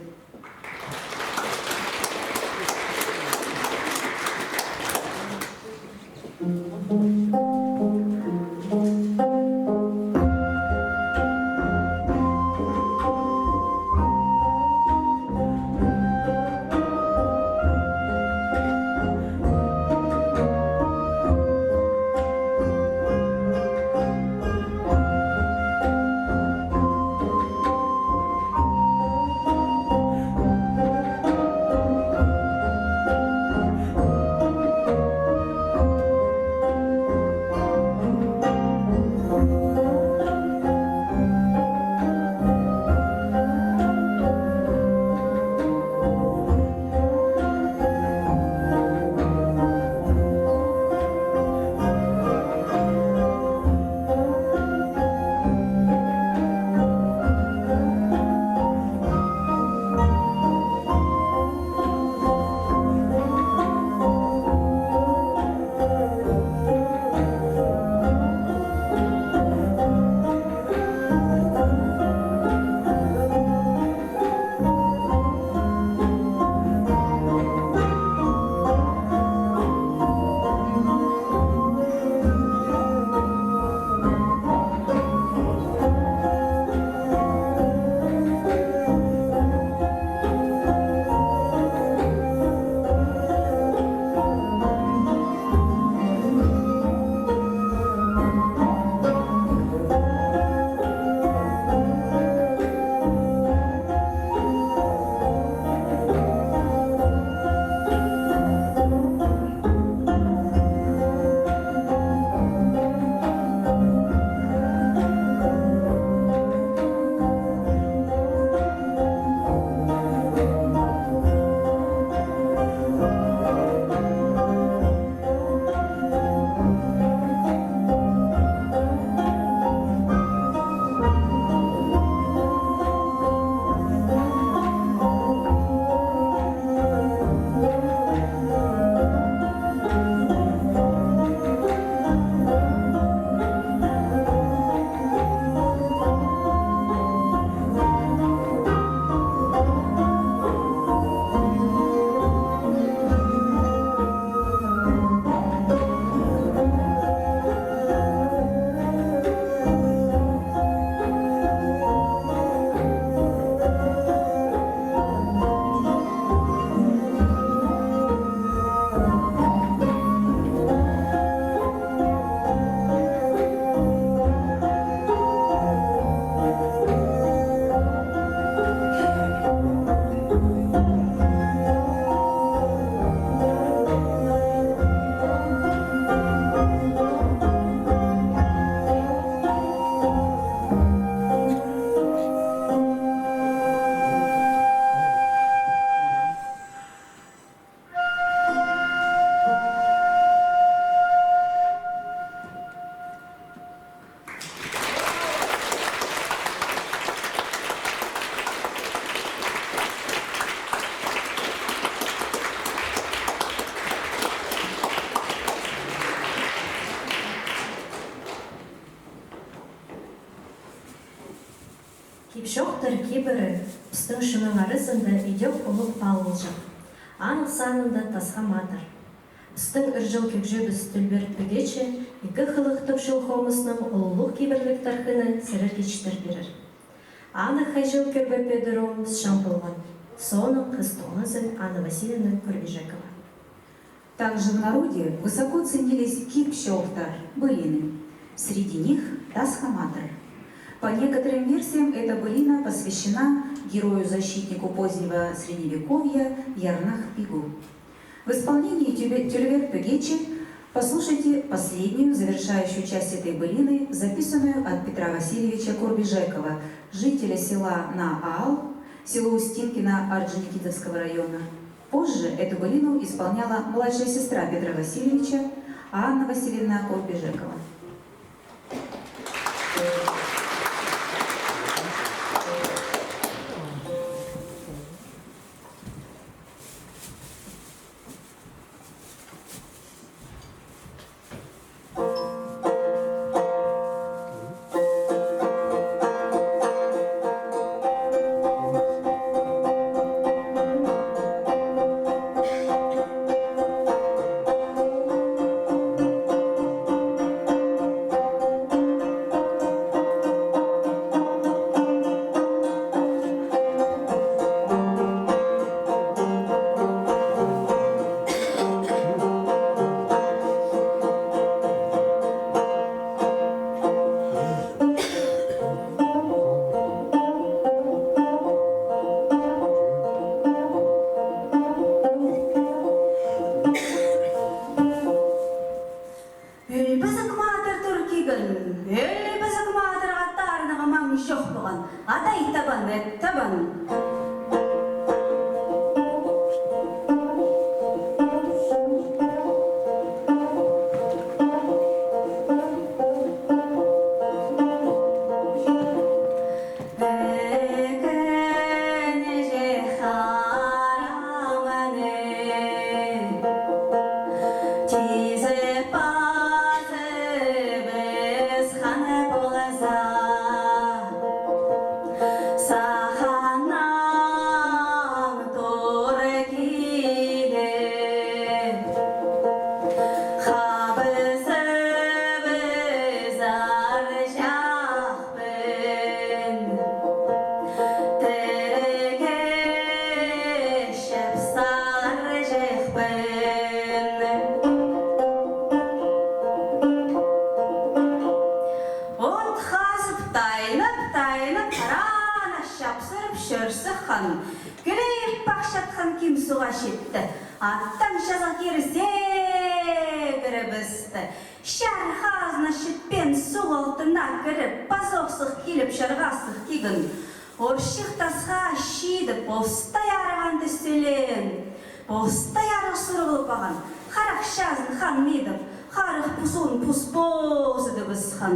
кибірі пістің шының арысында идек ұлық палылжық. Анық санында тасқа матыр. Пістің үржіл кекжі біз түлберт бігече, екі қылық түпшіл хомысының ұлылық кибірлік тарқыны сірір кечтір берір. Анық хайжыл көрбе педером шампылған. Соның қыстуыңызын Анна Васильевна Курбежекова. Также в народе высоко ценились кипщохтар, былины. Среди них тасхаматр. По некоторым версиям, эта былина посвящена герою-защитнику позднего Средневековья Ярнах-Пигу. В исполнении Тюльвер-Пегечи послушайте последнюю, завершающую часть этой былины, записанную от Петра Васильевича Курбежекова, жителя села Наал, село Устинкино Орджоникидзевского района. Позже эту былину исполняла младшая сестра Петра Васильевича Анна Васильевна Курбежекова. Аттан жаза керсе кірібісті. Шар хазна шіппен су алтына кіріп, пазоқсық келіп шарғасық кегін. Оршық тасға шиді постай арығанды сөйлен. Постай арық сұрғыл баған. Қарақ шазын хан медіп, қарық пұсын пұспозыды біз хан.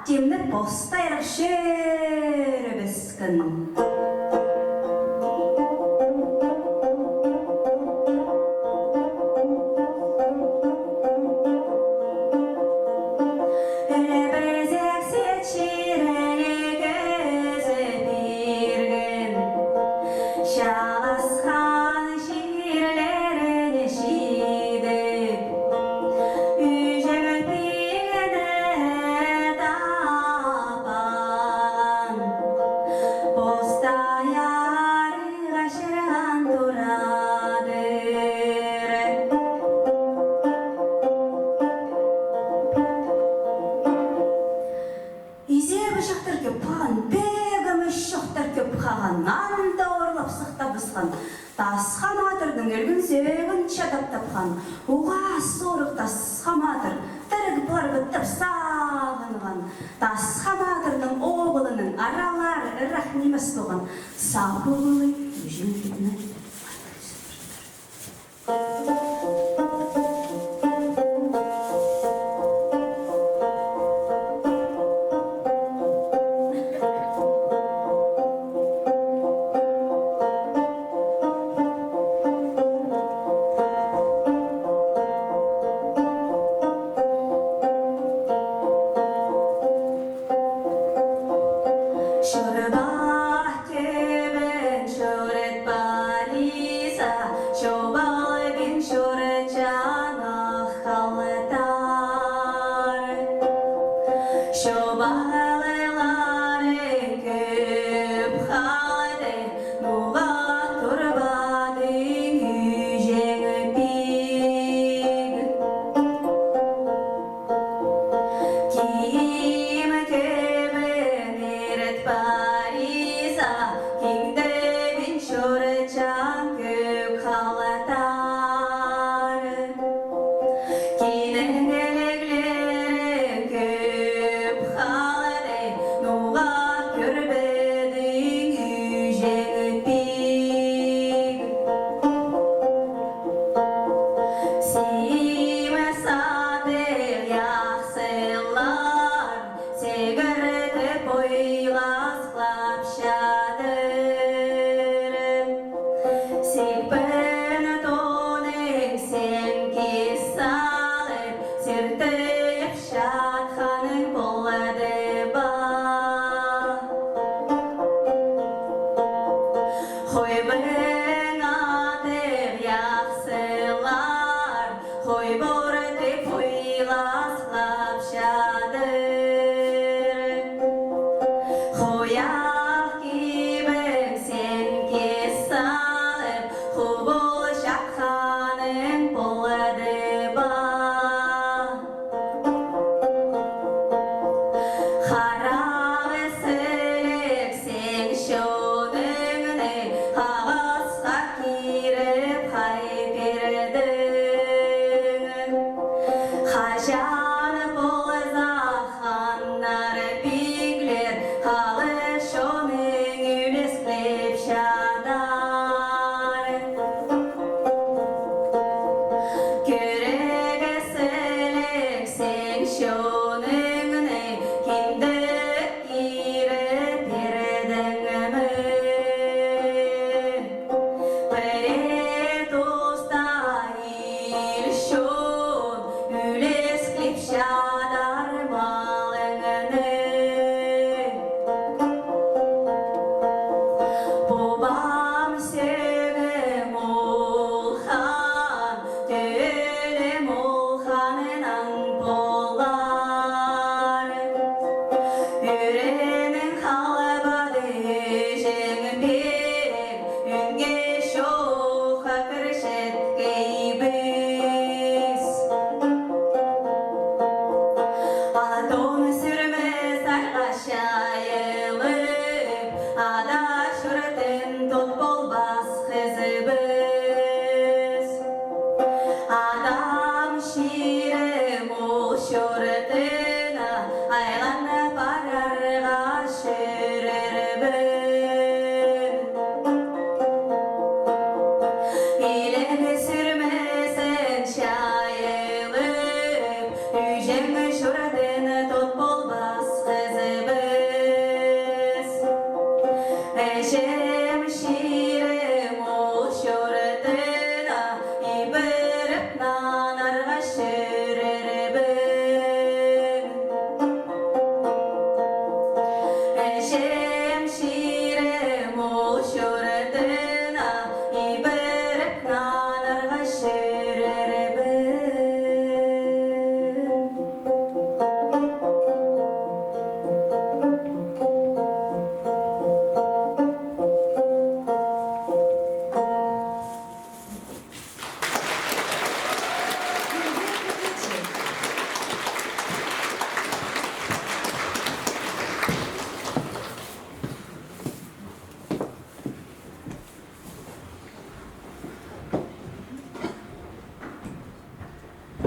Темнік постайрық шері біскін. Әлбезек сет шеріне көзі берген, шаласқан шерлеріне шидіп, Posta тағаннан да орлап сықта бысқан. Тасқан атырдың өлгін сөйгін чадап тапқан. Уға сорық тасқан атыр, тірік бар біттіп сағынған. Тасқан атырдың оғылының аралары рахнимес болған. Сапы болы өжін кетіні. Şöret bahçemen, şöret bali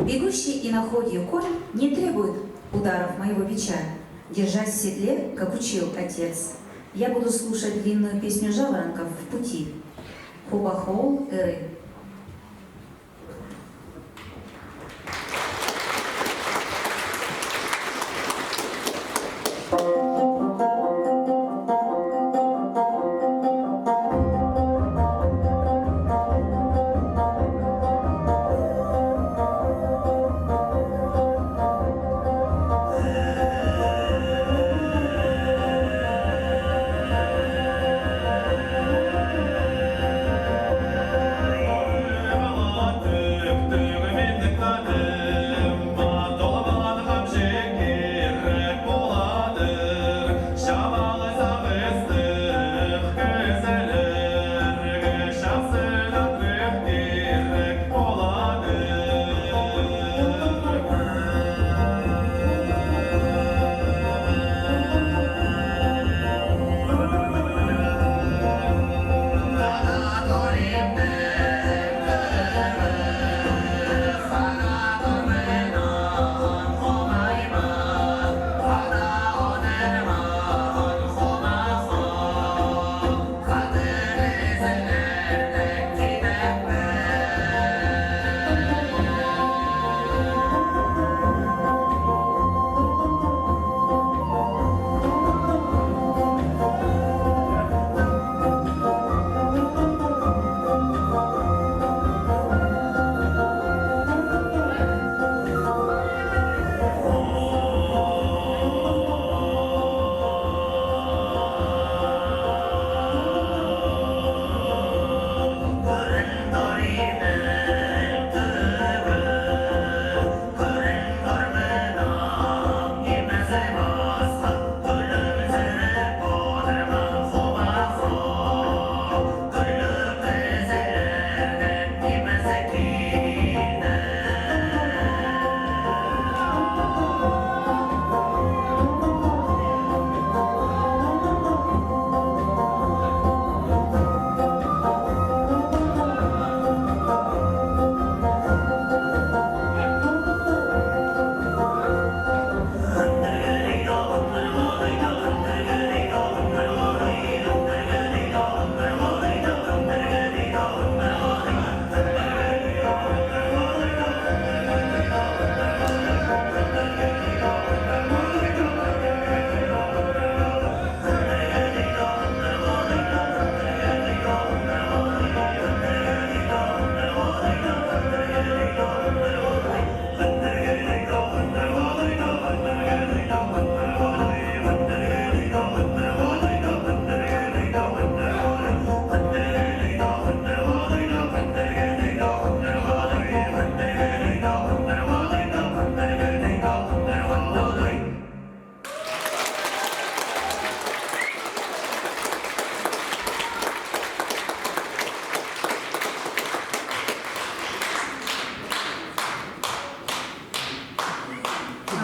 Бегущий и находью конь не требует ударов моего бича. Держась в седле, как учил отец, я буду слушать длинную песню жаворонков в пути. Хубахоул эры.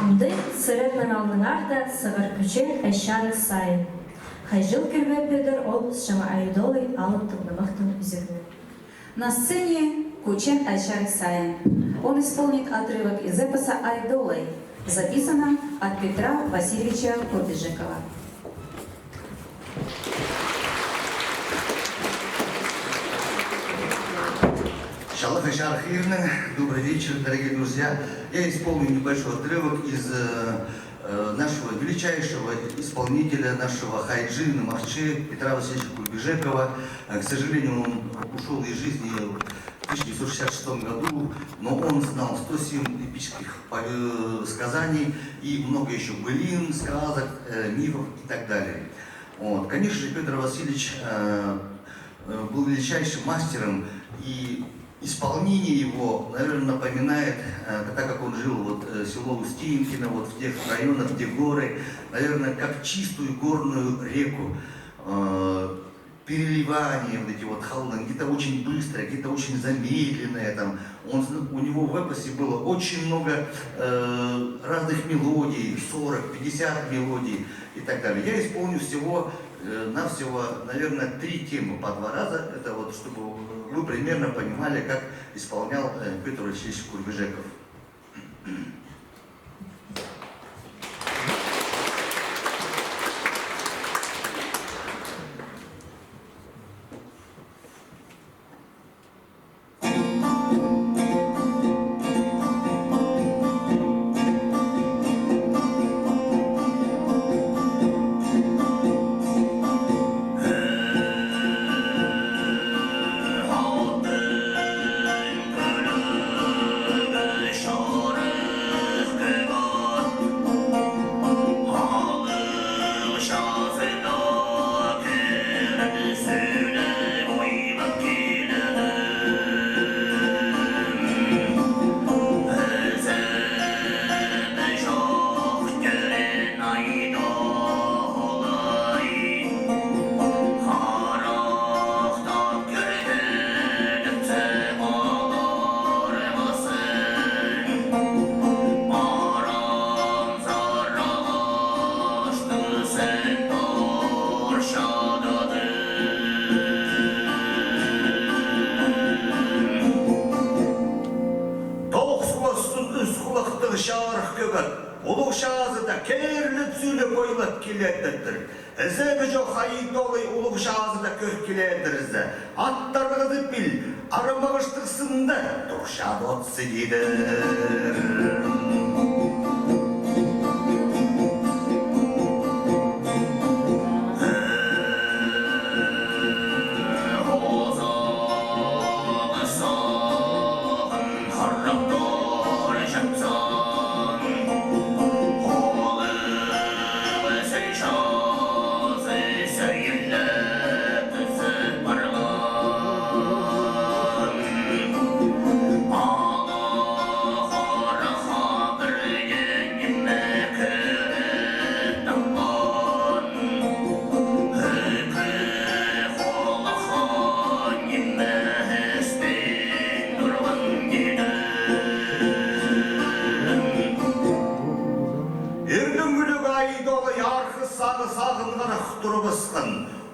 Амды сырытнан алныңар да сығыр күчен әшаны сайын. Хайжыл кірве пөдір ол шама айдолы алып тұғнымықтың үзігіні. На сцене Кучен Айшар Саин. Он исполнит отрывок из эпоса «Айдолы», записано от Петра Васильевича Курбежекова. Шалах Айшар Хирны, добрый вечер, дорогие друзья. Я исполню небольшой отрывок из нашего величайшего исполнителя, нашего хайджина, махче Петра Васильевича Курбежекова. К сожалению, он ушел из жизни в 1966 году, но он знал 107 эпических сказаний и много еще былин, сказок, мифов и так далее. Вот. Конечно же, Петр Васильевич был величайшим мастером, и исполнение его, наверное, напоминает, так как он жил вот село Устинкино, вот в тех районах, где горы, наверное, как чистую горную реку. Переливания, вот эти вот холодные, где-то очень быстрые, где-то очень замедленные. Там. У него в эпосе было очень много разных мелодий, 40, 50 мелодий и так далее. Я исполню всего-навсего, наверное, 3 темы по 2 раза. Это вот, чтобы вы примерно понимали, как исполнял Петр Васильевич Курбежеков. soyulat kiledir. Eze bijo haydoly ulug şazıda kök kiledir. Attargızı bil, aramağıştıksında turşadı otsı gider.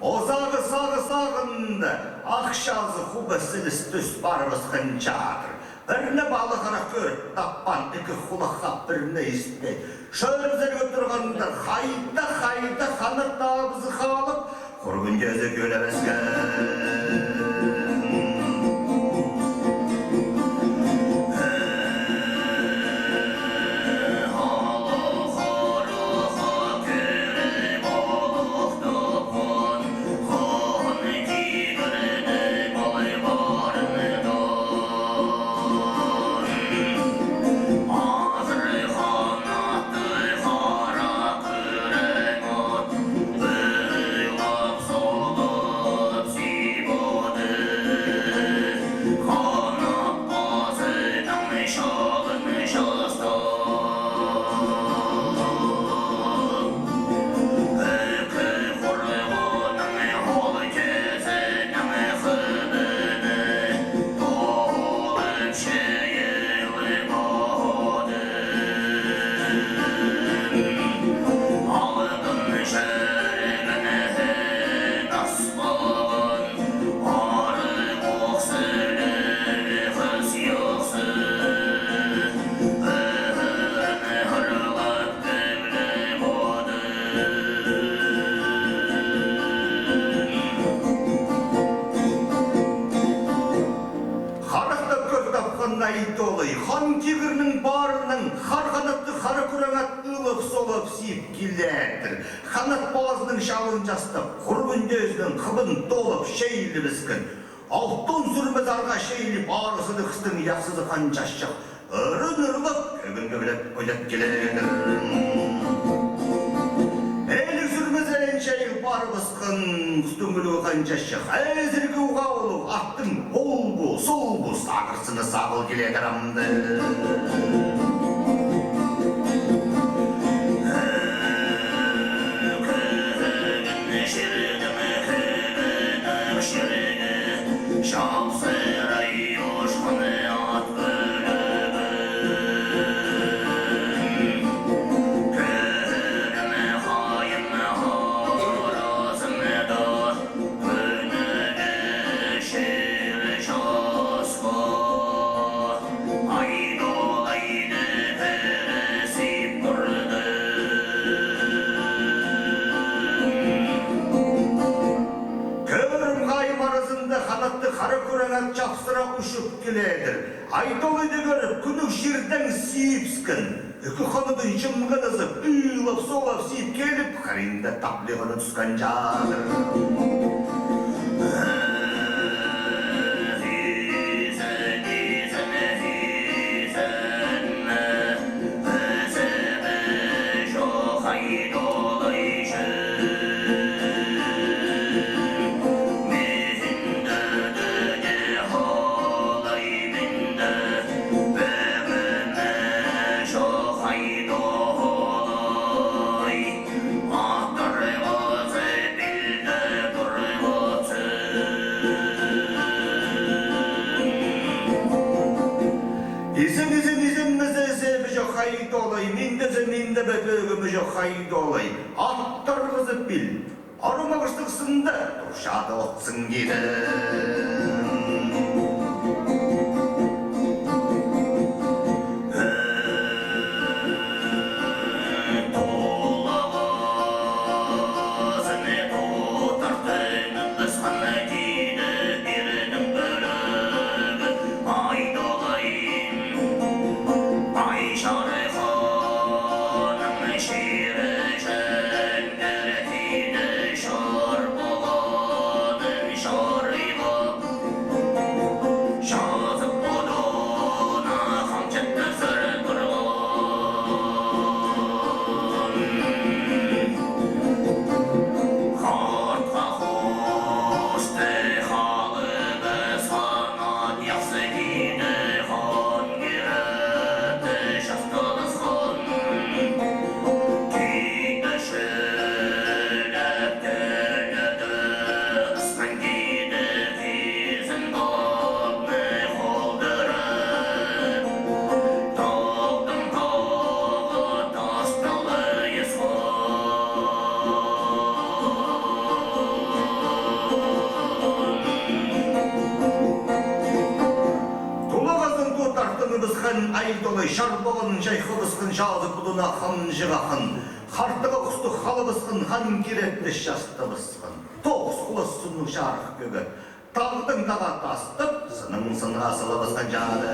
Ozağı sağındı, akşazı hubasınız tüs barımızgın çağır. Birine bağlı qara körüp tappan iki kulakka birine ispi. Şöyle götürganda hayda kanıtağımızı kalıp, kurgun gözü gölemezken. Хан кегірінің барының қарғанатты қара күрәңат ылып солып сиіп келдәдір. Қанат баласының шалын жастып, құрбын өзінің қыбын толып шейлі бізкін. Алтын сүрміз арға шейліп, арысыды қыстың яқсызы қан жашық. Үрін ұрылып, көгін көбілеп ойлап келедір. Әлі сүрміз әлін шейл бар бізкін, қыстың күлі қан жашық. Әзіргі ұға олу, аттың ол бұ, сол бұ, сағырсыны сағыл келедір амды. Қара көрәңәт жапсыра ұшып келедір. Айтолы дегіріп, күнік жерден сиіпскін. Үкі қаныдың жымғын ызып, үйліп, солап сиіп келіп, қаринді таплиғыны түскен жадыр. Minde böbögümü yok haydi olay. Attargızıp bil. Arımağıştıksında turşadı otsun gider. Шарғын айдолы, шарбығын жайқыбысқын жазы бұдына хан жығақын. Қартыға құсты қалыбысқын, хан керетті шастыбысқын. Тоғыз құлысыны жарық көгі. Тағдың таға тастып, сының сынға сылыбысқын жады.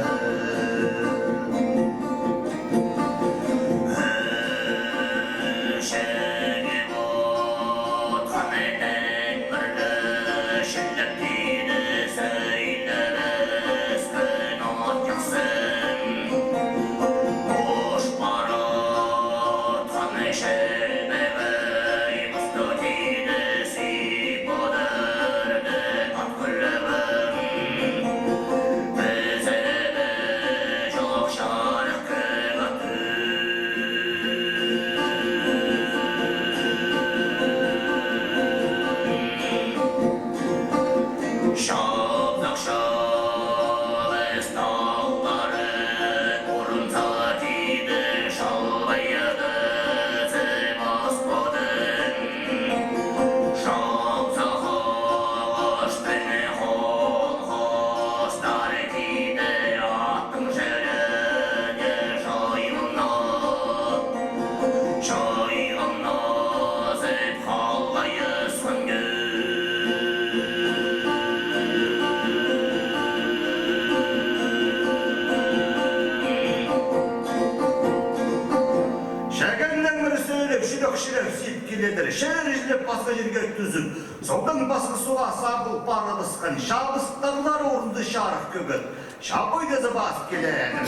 Шәр ежілеп басқа жерге түзіп, солдан басқа суға сабыл парылысқан, шабыстарлар орынды шарық көгіт, шабойдызы басып келеді.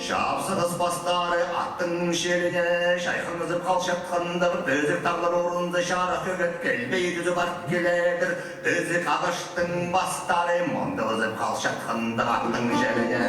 Шапсығыз бастары аттың шеліне, шайқымызып қалшатқанда бір дөзік тағлар орынды шарық көгіт, келбей түзі барып келедір, дөзік ағыштың бастары, мұндығызып қалшатқанда аттың шеліне.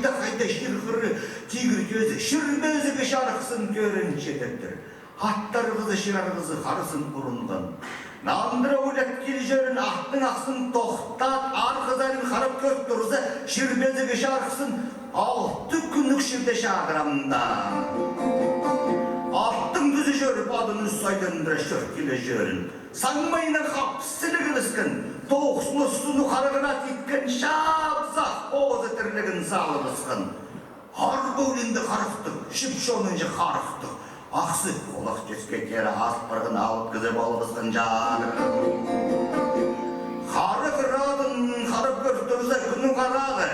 Қайда шырғыры, тигір көзі, шырбезігі шарықсын көрін жететтір. Аттар қызы, шырар қызы қарысын ұрынған. Нандыра өлет кел жерін, ақтың ақсын тоқтат, арқызарын қарып көріп тұрызы, шырбезігі шарықсын 6 күнлік шырде шағырамда. Аттың дүзі жүріп, адын үс сайдындыра шөрт келе жерін. Саңмайына қапсылығы біскін, тоғысылы сұны қарығына теткен шапсақ оғызы тірлігін салы бісқін. Арғы өлінді қарықтық, шүпшонынжы қарықтық. Ақсы қолақ кеске кері аспырғын алып кізі болып бісқін жағыр. Қарық радын қарып көрттірізі күнің қарағы.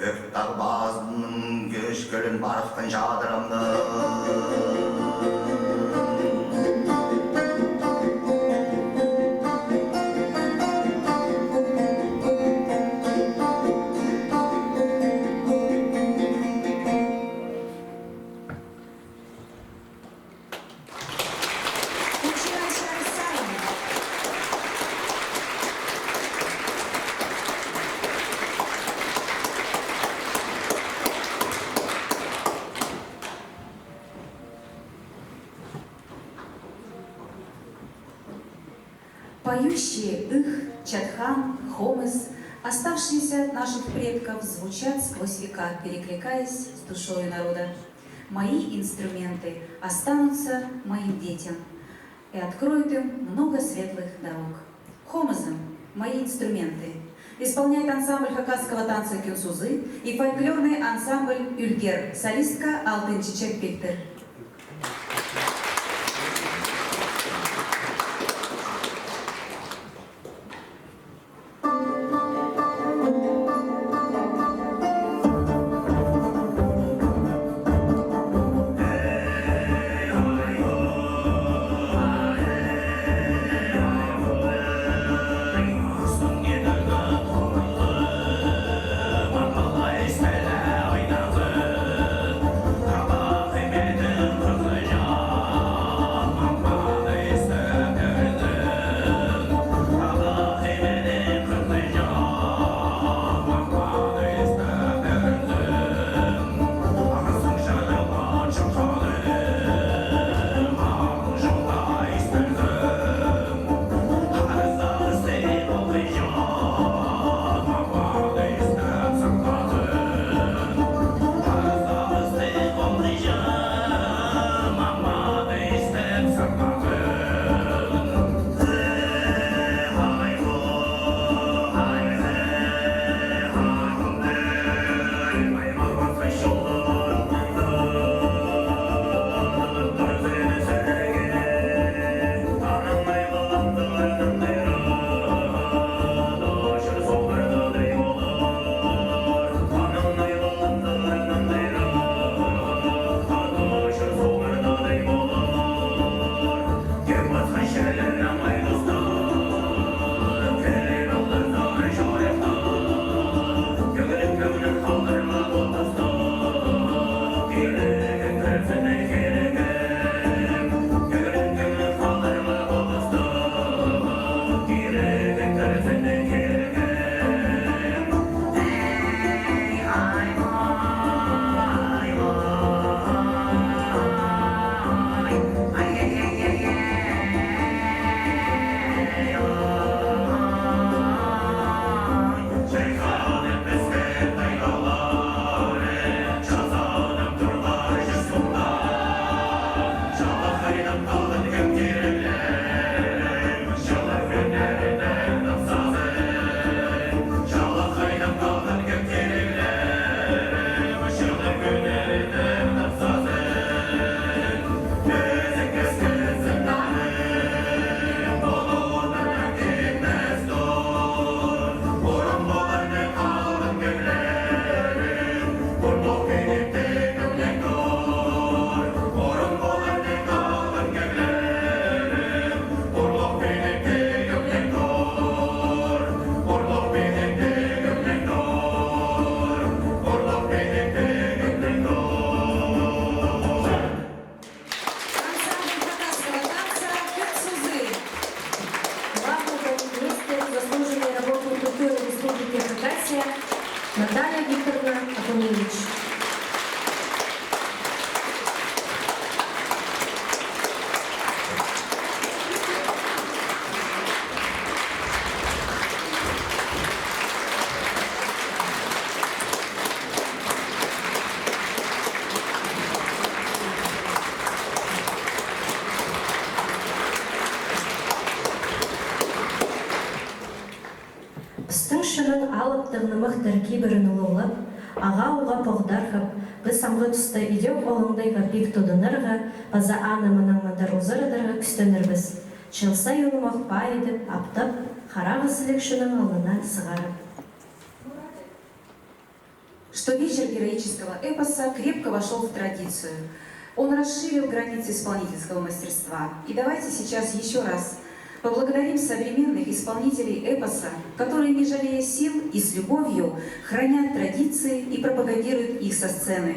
Көктақ базының көшкілін барықтың жадырамды. Поющие Ых, Чадхан, Хомыс, оставшиеся от наших предков, звучат сквозь века, перекликаясь с душой народа. Мои инструменты останутся моим детям и откроют им много светлых дорог. Хомысом мои инструменты исполняет ансамбль хакасского танца Кюнсузы и фольклорный ансамбль Ülger, солистка Алтын Чечек Пиктер. Наталья Викторовна Акуневич. Стыңшының алып тығнымық тәркибірін ұлылып, аға уға поғдарқып, біз самғы тұста идеу олыңдайға пик тұдынырға, база анымының мұндар ұзырыдырға күстенірбіз. Чылса юнымақ па едіп, аптап, қарағы сілекшінің алына сығарып. Что вечер героического эпоса крепко вошел в традицию. Он расширил границы исполнительского мастерства. И давайте сейчас еще раз поблагодарим современных исполнителей эпоса, которые, не жалея сил и с любовью, хранят традиции и пропагандируют их со сцены.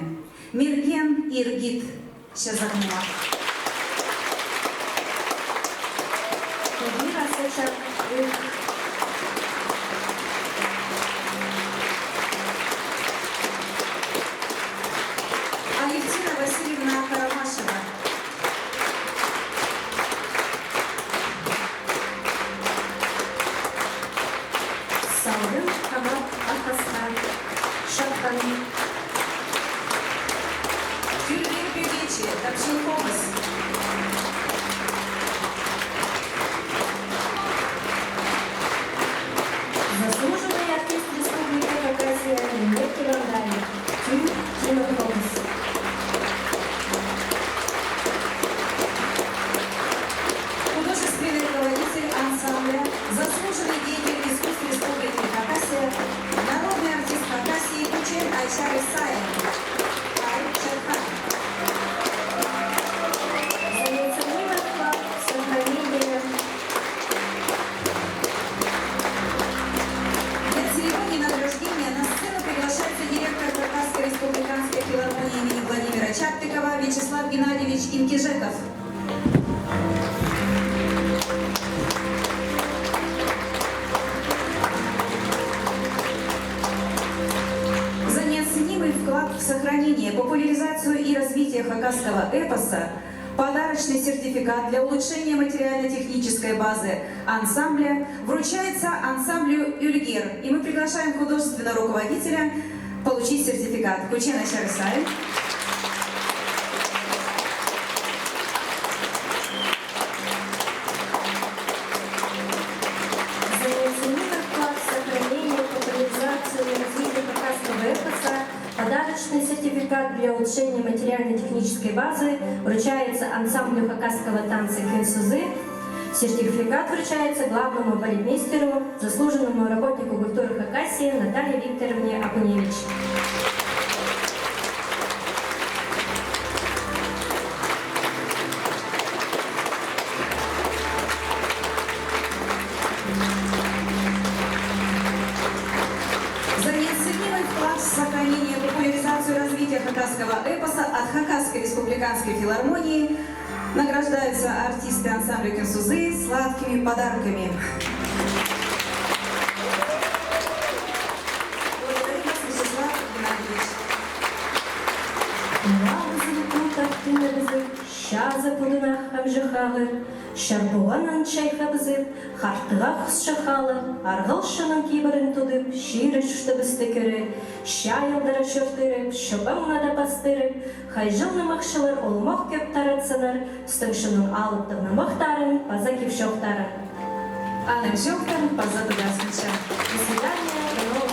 Мерген Иргит Шазахмуа. Алевтина Васильевна Карамашева. Саудын Хамад Ахасан Шапхан. Тюрген Певечи Тапшинхомас. Заслуженный артист Республики Хакасия Леонид Кирандали. Тюрген Художественный руководитель ансамбля, заслуженный деятель искусств Республики Хакасия, народный артист Хакасии Кучен Айчар Исаев. Ай Чархан. За неоценимый вклад в сохранение. Для церемонии награждения на сцену приглашается директор Хакасской республиканской филармонии имени Владимира Чаптыкова Вячеслав Геннадьевич Инкижеков. За неоценимый вклад в сохранение, популяризацию и развитие хакасского эпоса подарочный сертификат для улучшения материально-технической базы ансамбля вручается ансамблю «Юльгер». И мы приглашаем художественного руководителя получить сертификат. Кучен Айчар Исаев. За неоценимый вклад в сохранение, популяризацию и развитие хакасского эпоса подарочный сертификат для улучшения материально-технической базы вручается ансамблю хакасского танца «Кенсузы». Сертификат вручается главному балетмейстеру, заслуженному работнику культуры Хакасии Наталье Викторовне Акуневич. За неоценимый вклад в сохранение и популяризацию развития хакасского эпоса от Хакасской республиканской филармонии награждаются артисты ансамбля Кенсузы сладкими подарками. Благодарю вас, Вячеслав Геннадьевич. Лавзы кутактыныбызы, шазы пудынах хамжыхагыр, шарбуанан чайхабызы, хартыға құсшахалы, арғылшының кейбірін тудып, ширі шүштібісті көрі, шайылдыры шөптіріп, шыбымна да бастырып, хайжылны мақшылар олмақ көп таратсынар, стыңшының алыптығны мақтарын, паза кеп шоқтарын. Анна Мщелкин, позаду Гаснича. До свидания, до новых